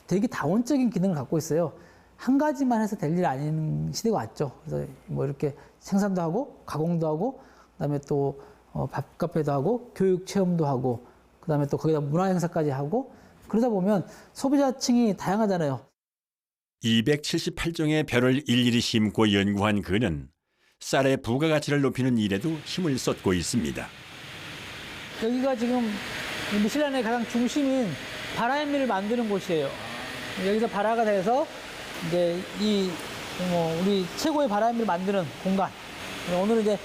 되게 다원적인 기능을 갖고 있어요. 한 가지만 해서 될 일 아닌 시대가 왔죠. 그래서 뭐 이렇게 생산도 하고 가공도 하고 그다음에 또 밥카페도 하고 교육 체험도 하고 그다음에 또 거기다 문화 행사까지 하고 그러다 보면 소비자층이 다양하잖아요. 278종의 벼를 일일이 심고 연구한 그는 쌀의 부가가치를 높이는 일에도 힘을 쏟고 있습니다. 여기가 지금 미실란의 가장 중심인 바라현미를 만드는 곳이에요. 여기서 발화가 돼서 이제 우리 최고의 바라현미를 만드는 공간. 오늘은 이제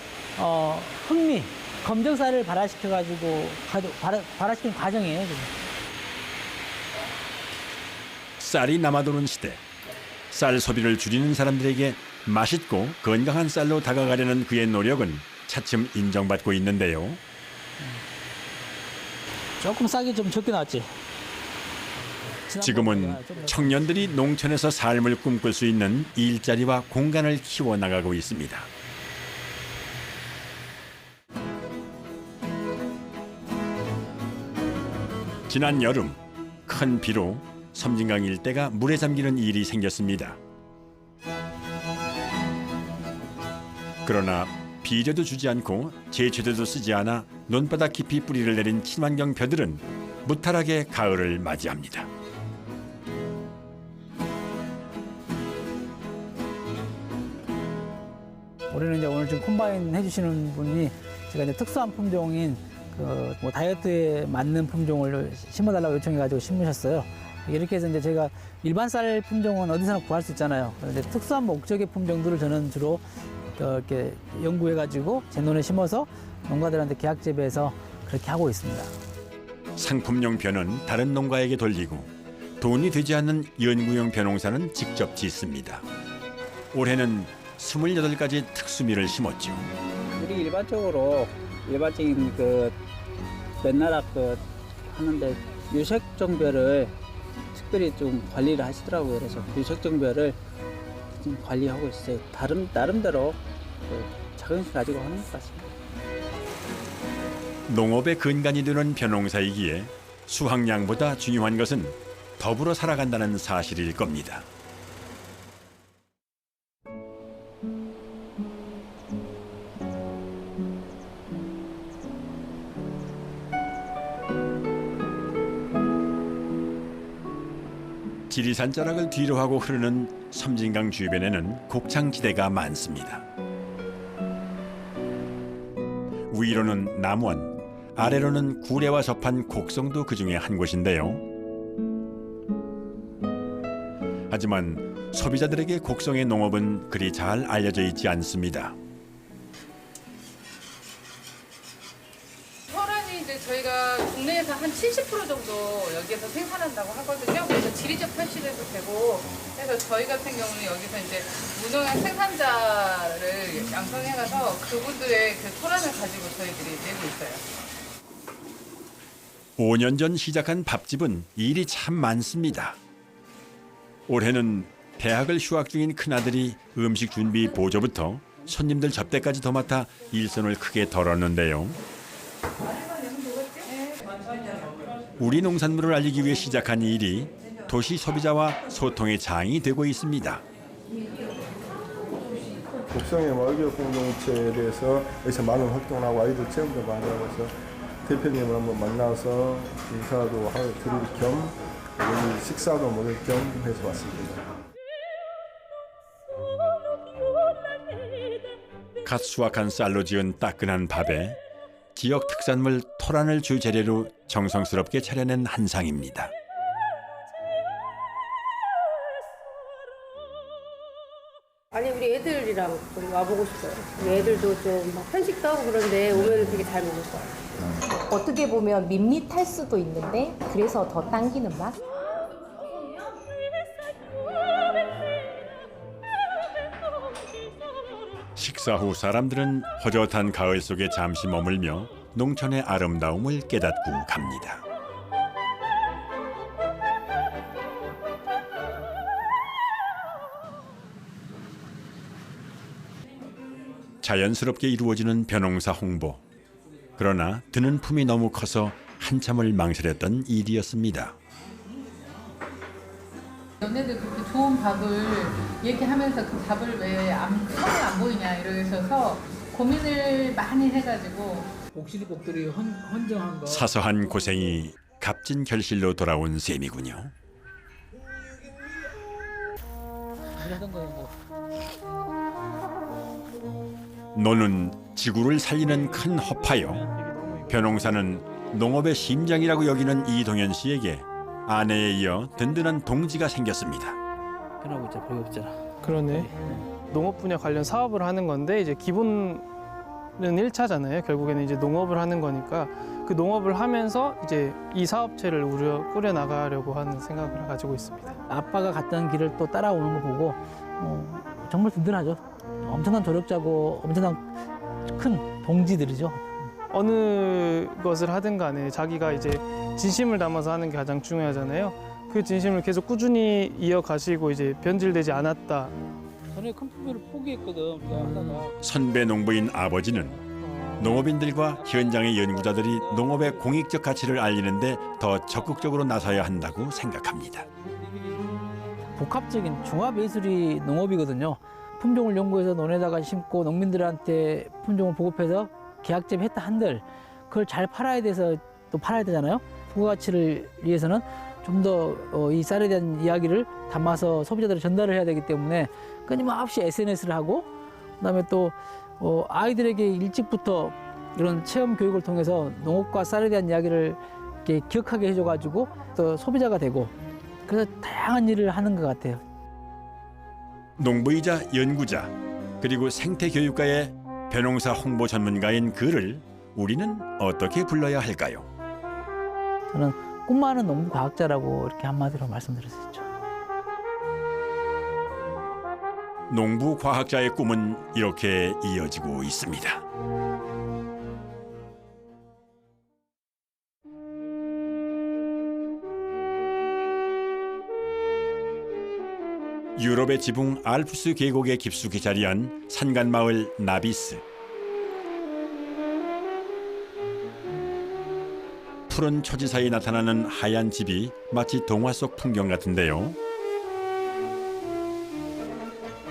흑미 검정쌀을 발화시켜가지고 발화시키는 과정이에요. 지금. 쌀이 남아도는 시대, 쌀 소비를 줄이는 사람들에게 맛있고 건강한 쌀로 다가가려는 그의 노력은 차츰 인정받고 있는데요. 조금 싹이 좀 적게 나왔지. 지금은 청년들이 농촌에서 삶을 꿈꿀 수 있는 일자리와 공간을 키워나가고 있습니다. 지난 여름 큰 비로 섬진강 일대가 물에 잠기는 일이 생겼습니다. 그러나 비료도 주지 않고 제초제도 쓰지 않아 논바닥 깊이 뿌리를 내린 친환경 벼들은 무탈하게 가을을 맞이합니다. 올해는 이제 오늘 지금 콤바인 해주시는 분이 제가 이제 특수한 품종인 뭐 다이어트에 맞는 품종을 심어달라고 요청해가지고 심으셨어요. 이렇게 해서 이제 제가 일반 쌀 품종은 어디서나 구할 수 있잖아요. 그런데 특수한 목적의 품종들을 저는 주로 이렇게 연구해가지고 제 논에 심어서 농가들한테 계약 재배해서 그렇게 하고 있습니다. 상품용 벼는 다른 농가에게 돌리고 돈이 되지 않는 연구용 벼농사는 직접 짓습니다. 올해는 28가지 특수미를 심었죠. 우리 일반적인 맨나라 하는데 유색종벼를 특별히 좀 관리를 하시더라고요. 그래서 유색종벼를 좀 관리하고 있어요. 나름대로 자긍심 가지고 하는 것 같습니다. 농업의 근간이 되는 벼농사이기에 수확량보다 중요한 것은 더불어 살아간다는 사실일 겁니다. 지리산 자락을 뒤로 하고 흐르는 섬진강 주변에는 곡창지대가 많습니다. 위로는 남원, 아래로는 구례와 접한 곡성도 그 중에 한 곳인데요. 하지만 소비자들에게 곡성의 농업은 그리 잘 알려져 있지 않습니다. 혈안이 이제 저희가 국내에서 한 70% 정도 여기에서 생산한다고 하거든요. 그래서 지리적 표시도 되고, 그래서 저희 같은 경우는 여기서 이제 무농약 생산자를 양성해가서 그분들의 그 토란을 가지고 저희들이 내고 있어요. 5년 전 시작한 밥집은 일이 참 많습니다. 올해는 대학을 휴학 중인 큰아들이 음식 준비 보조부터 손님들 접대까지 더 맡아 일손을 크게 덜었는데요. 우리 농산물을 알리기 위해 시작한 이 일이 도시 소비자와 소통의 장이 되고 있습니다. 곡성의 마을교육 공동체에 대해서 여기서 많은 활동을 하고 아이들 체험도 많이 하고 해서 대표님을 한번 만나서 인사도 드릴 겸 여기 식사도 먹을 겸 해서 왔습니다. 갓 수확한 쌀로 지은 따끈한 밥에 지역 특산물 토란을 주 재료로 정성스럽게 차려낸 한상입니다. 아니 우리 애들이랑 좀 와보고 싶어요. 우리 애들도 좀 막 편식도 하고 그런데 오면 되게 잘 먹을 거예요. 어떻게 보면 밋밋할 수도 있는데 그래서 더 당기는 맛? 식사 후 사람들은 허젓한 가을 속에 잠시 머물며 농촌의 아름다움을 깨닫고 갑니다. 자연스럽게 이루어지는 벼농사 홍보. 그러나 드는 품이 너무 커서 한참을 망설였던 일이었습니다. 너네들 그렇게 좋은 밥을 얘기하면서 그 밥을 왜 성이 안 보이냐 이러셔서 고민을 많이 해가지고 옥시리복들이 헌정한 거. 사소한 고생이 값진 결실로 돌아온 셈이군요. 하던 거에 뭐. 노는 지구를 살리는 큰 허파요. 벼농사는 농업의 심장이라고 여기는 이동현 씨에게 아내에 이어 든든한 동지가 생겼습니다. 편하고 있자 별거 없잖아. 그러네. 농업 분야 관련 사업을 하는 건데 이제 기본은 1차잖아요. 결국에는 이제 농업을 하는 거니까 그 농업을 하면서 이제 이 사업체를 꾸려 나가려고 하는 생각을 가지고 있습니다. 아빠가 갔던 길을 또 따라오는 거 보고 정말 든든하죠. 엄청난 조력자고 엄청난 큰 동지들이죠. 어느 것을 하든 간에 자기가 이제 진심을 담아서 하는 게 가장 중요하잖아요. 그 진심을 계속 꾸준히 이어가시고 이제 변질되지 않았다. 전에 큰 품목을 포기했거든. 하다가. 선배 농부인 아버지는 농업인들과 현장의 연구자들이 농업의 공익적 가치를 알리는데 더 적극적으로 나서야 한다고 생각합니다. 복합적인 종합예술이 농업이거든요. 품종을 연구해서 논에다가 심고 농민들한테 품종을 보급해서 계약제비 했다 한들 그걸 잘 팔아야 돼서 또 팔아야 되잖아요. 부가가치를 위해서는 좀 더 이 쌀에 대한 이야기를 담아서 소비자들에 전달을 해야 되기 때문에 끊임없이 SNS를 하고 그다음에 또 아이들에게 일찍부터 이런 체험 교육을 통해서 농업과 쌀에 대한 이야기를 이렇게 기억하게 해줘가지고 또 소비자가 되고 그래서 다양한 일을 하는 것 같아요. 농부이자 연구자 그리고 생태교육가의 벼농사 홍보 전문가인 그를 우리는 어떻게 불러야 할까요? 저는 꿈 많은 농부 과학자라고 이렇게 한마디로 말씀드릴 수 있죠. 농부 과학자의 꿈은 이렇게 이어지고 있습니다. 유럽의 지붕 알프스 계곡에 깊숙이 자리한 산간마을 나비스. 푸른 초지 사이에 나타나는 하얀 집이 마치 동화 속 풍경 같은데요.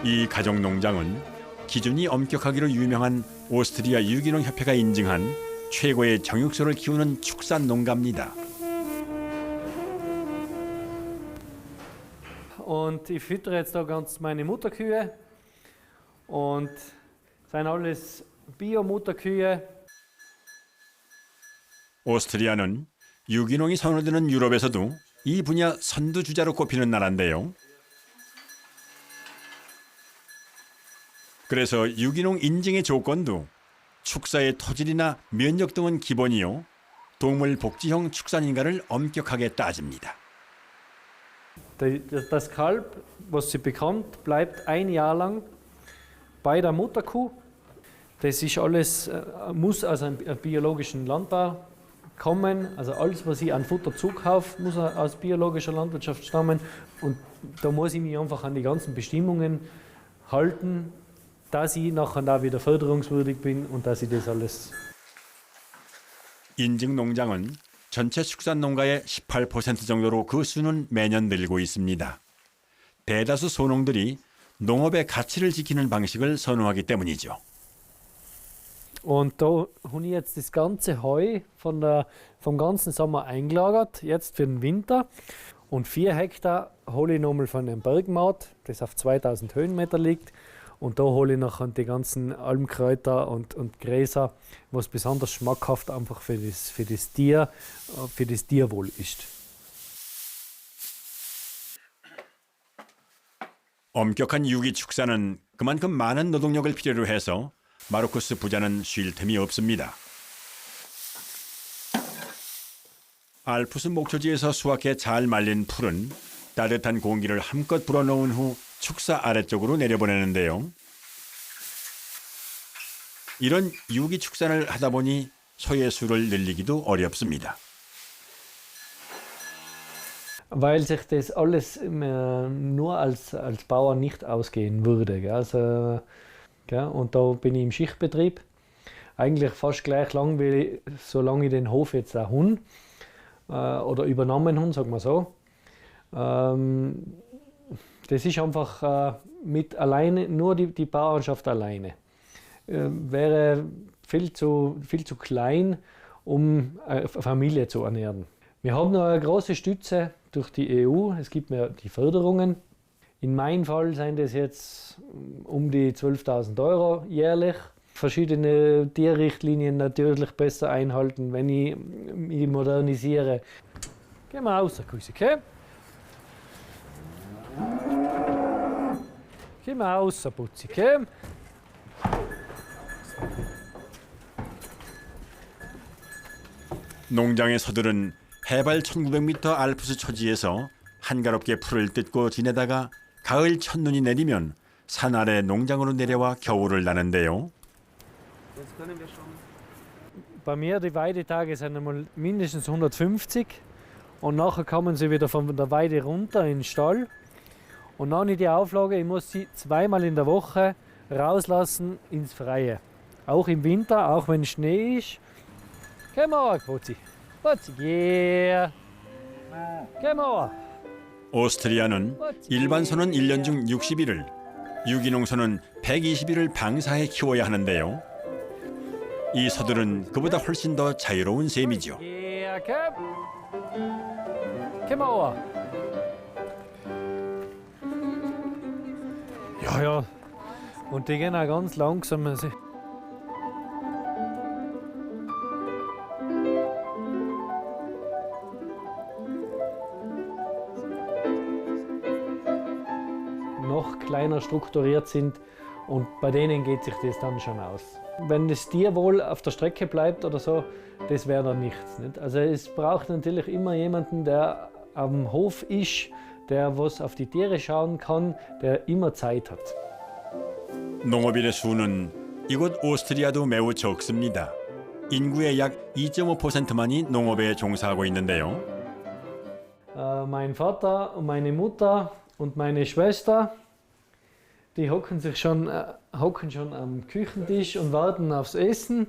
이 가족 농장은 기준이 엄격하기로 유명한 오스트리아 유기농 협회가 인증한 최고의 정육소를 키우는 축산 농가입니다. Und ich füttere jetzt da ganz meine Mutterkühe und sind alles Bio-Mutterkühe. 오스트리아는 유기농이 선호되는 유럽에서도 이 분야 선두주자로 꼽히는 나라인데요. 그래서 유기농 인증의 조건도 축사의 토질이나 면역 등은 기본이요. 동물 복지형 축산인가를 엄격하게 따집니다. Das Kalb, was sie bekommt, bleibt ein Jahr lang bei der Mutterkuh. Das ist alles, muss aus einem biologischen Landbau kommen. Also alles, was ich an Futter zukaufe, muss aus biologischer Landwirtschaft stammen. Und da muss ich mich einfach an die ganzen Bestimmungen halten, dass ich nachher da wieder förderungswürdig bin und dass ich das alles. 인증 농장은 전체 축산 농가의 18% 정도로 그 수는 매년 늘고 있습니다. 대다수 소농들이 농업의 가치를 지키는 방식을 선호하기 때문이죠. Und da habe ich jetzt das ganze Heu vom ganzen Sommer eingelagert, jetzt für den Winter. Und 4 Hektar hole ich nochmal von einem Bergmaut, das auf 2000 Höhenmeter liegt. Und da hole ich nachher die ganzen Almkräuter und Gräser, was besonders schmackhaft einfach für das Tierwohl ist. 엄격한 유기 축사는 그만큼 많은 노동력을 필요로 해서 마르코스 부자는 쉴 틈이 없습니다. 알프스 목초지에서 수확해 잘 말린 풀은 따뜻한 공기를 함껏 불어넣은 후 축사 아래쪽으로 내려보내는데요. 이런 유기 축산을 하다 보니 소의 수를 늘리기도 어렵습니다. Weil sich das alles nur als Bauer nicht ausgehen würde. Gell? Also, gell? Und da bin ich im Schichtbetrieb. Eigentlich fast gleich lang, wie solange ich den Hof jetzt auch habe. Oder übernommen habe, sagen wir so. Das ist einfach mit alleine, nur die Bauernschaft alleine. Wäre viel zu klein, um eine Familie zu ernähren. Wir haben noch eine große Stütze durch die EU. Es gibt mir die Förderungen. In meinem Fall sind das jetzt um die 12.000 € jährlich. Verschiedene Tierrichtlinien natürlich besser einhalten, wenn ich mich modernisiere. Gehen wir raus, Kussi, okay? Gehen wir raus, Putzi, okay? 농장의 서들은 해발 1900m 알프스 초지에서 한가롭게 풀을 뜯고 지내다가 가을 첫눈이 내리면 산 아래 농장으로 내려와 겨울을 나는데요. Bei mir die Weidetage sind einmal mindestens 150 und nachher kommen sie wieder von der Weide runter in den Stall. Und dann die Auflage, ich muss sie zweimal in der Woche rauslassen ins Freie. Auch im Winter, auch wenn Schnee ist. Geh mal, Putzi. Putzi, yeah. Geh mal. 오스트리아는 일반 소는 1년 중 60일을, 유기농 소는 120일을 방사해 키워야 하는데요. 이 소들은 그보다 훨씬 더 자유로운 셈이죠. Yeah, geh mal. Ja. Und die gehen auch ganz langsam. Noch kleiner strukturiert sind und bei denen geht sich das dann schon aus. Wenn das Tier wohl auf der Strecke bleibt oder so, das wäre dann nichts. Nicht? Also es braucht natürlich immer jemanden, der am Hof ist, der was auf die Tiere schauen kann, der immer Zeit hat. 농업인의 수는 이곳 오스트리아도 매우 적습니다. 인구의 약 2.5%만이 농업에 종사하고 있는데요. Mein Vater und meine Mutter und meine Schwester, die hocken schon am Küchentisch und warten aufs Essen.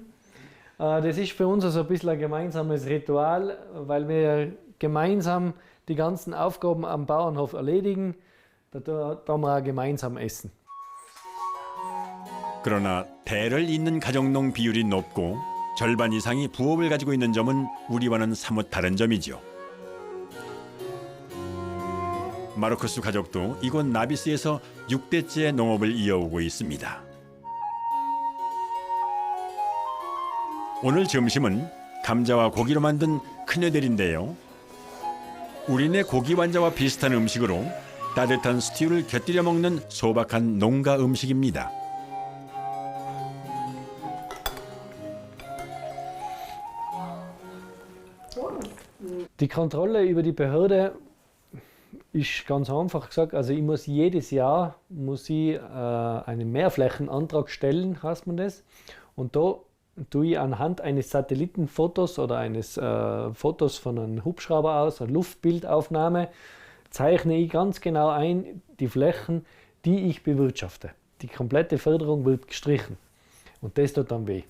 Das ist für uns also ein bisschen ein gemeinsames Ritual, weil wir gemeinsam die ganzen Aufgaben am Bauernhof erledigen. Da wir auch gemeinsam essen. 그러나 대를 잇는 가정농 비율이 높고 절반 이상이 부업을 가지고 있는 점은 우리와는 사뭇 다른 점이죠. 마르코스 가족도 이곳 나비스에서 6대째 농업을 이어오고 있습니다. 오늘 점심은 감자와 고기로 만든 큰여들인데요. 우리네 고기 완자와 비슷한 음식으로 따뜻한 스튜를 곁들여 먹는 소박한 농가 음식입니다. Die Kontrolle über die Behörde ist ganz einfach gesagt. Also ich muss jedes Jahr einen Mehrflächenantrag stellen, heißt man das. Und da tue ich anhand eines Satellitenfotos oder eines Fotos von einem Hubschrauber aus, einer Luftbildaufnahme, zeichne ich ganz genau ein die Flächen, die ich bewirtschafte. Die komplette Förderung wird gestrichen. Und das tut dann weh.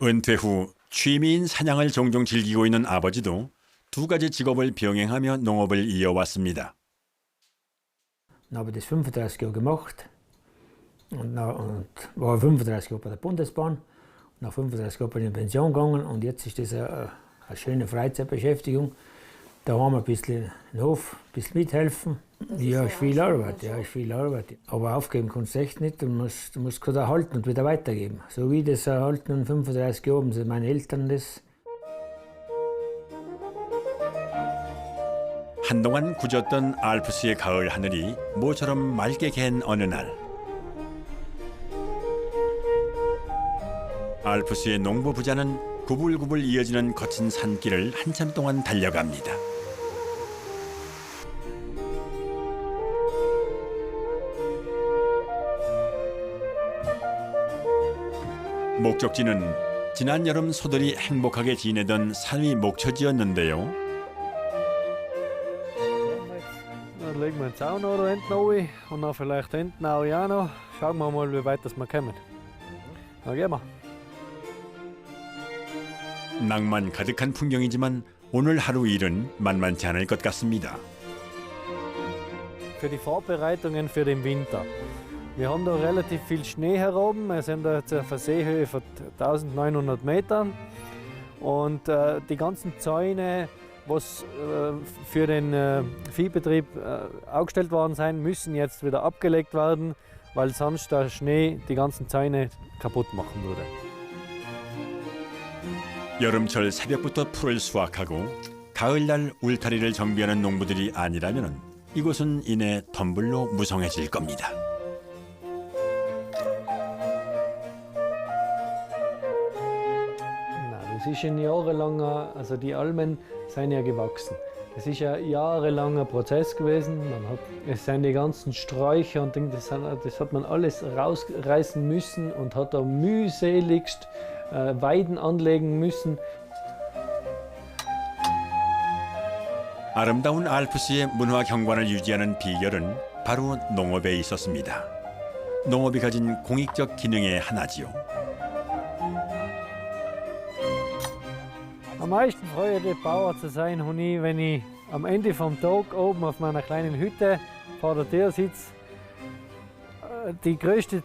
은퇴 후 취미인 사냥을 종종 즐기고 있는 아버지도 두 가지 직업을 병행하며 농업을 이어왔습니다. Dann habe ich das 35 Jahre gemacht und war 35 Jahre bei der Bundesbahn. Nach 35 Jahren bin ich in Pension gegangen und jetzt ist das eine schöne Freizeitbeschäftigung. Da haben wir ein bisschen den Hof, ein bisschen mithelfen. Ja, ist viel Arbeit, Aber aufgeben kannst du echt nicht. Du musst gerade erhalten und wieder weitergeben. So wie das erhalten in 35 Jahren sind meine Eltern das. 한동안 굳었던 알프스의 가을 하늘이 모처럼 맑게 갠 어느 날, 알프스의 농부 부자는 구불구불 이어지는 거친 산길을 한참 동안 달려갑니다. 목적지는 지난 여름 소들이 행복하게 지내던 산위 목초지였는데요. Dann legen wir den Zaun oder hinten rein und dann vielleicht hinten auch noch. Schauen wir mal, wie weit wir kommen. Dann gehen wir. 낭만 가득한 풍경이지만 오늘 하루 일은 만만치 않을 것 같습니다. Für die Vorbereitungen für den Winter. Wir haben da relativ viel Schnee hier oben. Wir sind da jetzt auf einer Seehöhe von 1900 Metern. Und die ganzen Zäune, was für den Viehbetrieb aufgestellt worden sein, müssen jetzt wieder abgelegt werden, weil sonst der Schnee die ganzen Zäune kaputt machen würde. 여름철 새벽부터 풀을 수확하고 가을날 울타리를 정비하는 농부들이 아니라면 이곳은 이내 덤불로 무성해질 겁니다. Das ist ein jahrelanger, also die Almen sind ja gewachsen. Das ist ein jahrelanger Prozess gewesen. Es sind die ganzen Sträucher und Dinge, das hat man alles rausreißen müssen und hat da mühseligst Weiden anlegen müssen. 아름다운 알프스의 문화 경관을 유지하는 비결은 바로 농업에 있었습니다. 농업이 가진 공익적 기능의 하나지요. Am meisten Freude, Bauer zu sein, habe ich, wenn ich am Ende vom Tag oben auf meiner kleinen Hütte vor der Tür sitze, die größte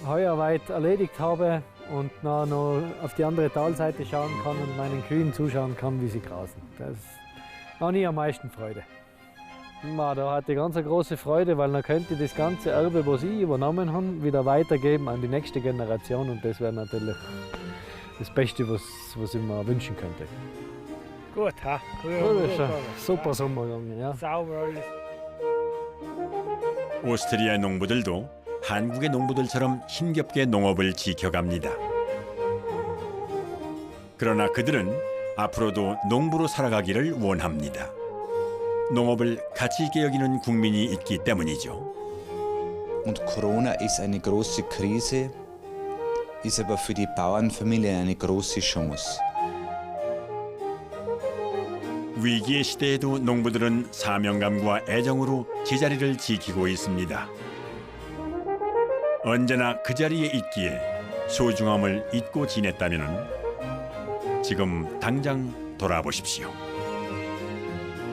Heuarbeit erledigt habe und dann noch auf die andere Talseite schauen kann und meinen Kühen zuschauen kann, wie sie grasen. Das habe ich am meisten Freude. Da hatte ich ganz eine große Freude, weil dann könnte ich das ganze Erbe, was ich übernommen habe, wieder weitergeben an die nächste Generation und das wäre natürlich das Beste, was ich mir wünschen könnte. Gut, ha? Das ist ein super Sommer gegangen, ja. Sauber alles. 오스트리아 농부들도 한국의 농부들처럼 힘겹게 농업을 지켜갑니다. 그러나 그들은 앞으로도 농부로 살아가기를 원합니다. 농업을 가치 있게 여기는 국민이 있기 때문이죠. Und Corona ist eine große Krise, ist aber für die Bauernfamilie eine große Chance. 위기의 시대에도 농부들은 사명감과 애정으로 제자리를 지키고 있습니다. 언제나 그 자리에 있기에 소중함을 잊고 지냈다면 지금 당장 돌아보십시오.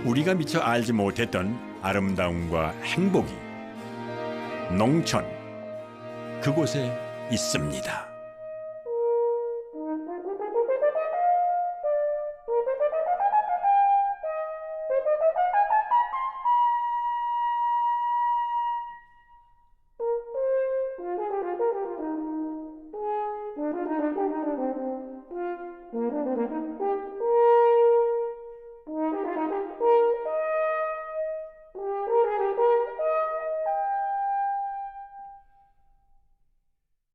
우리가 미처 알지 못했던 아름다움과 행복이 농촌 그곳에 있습니다.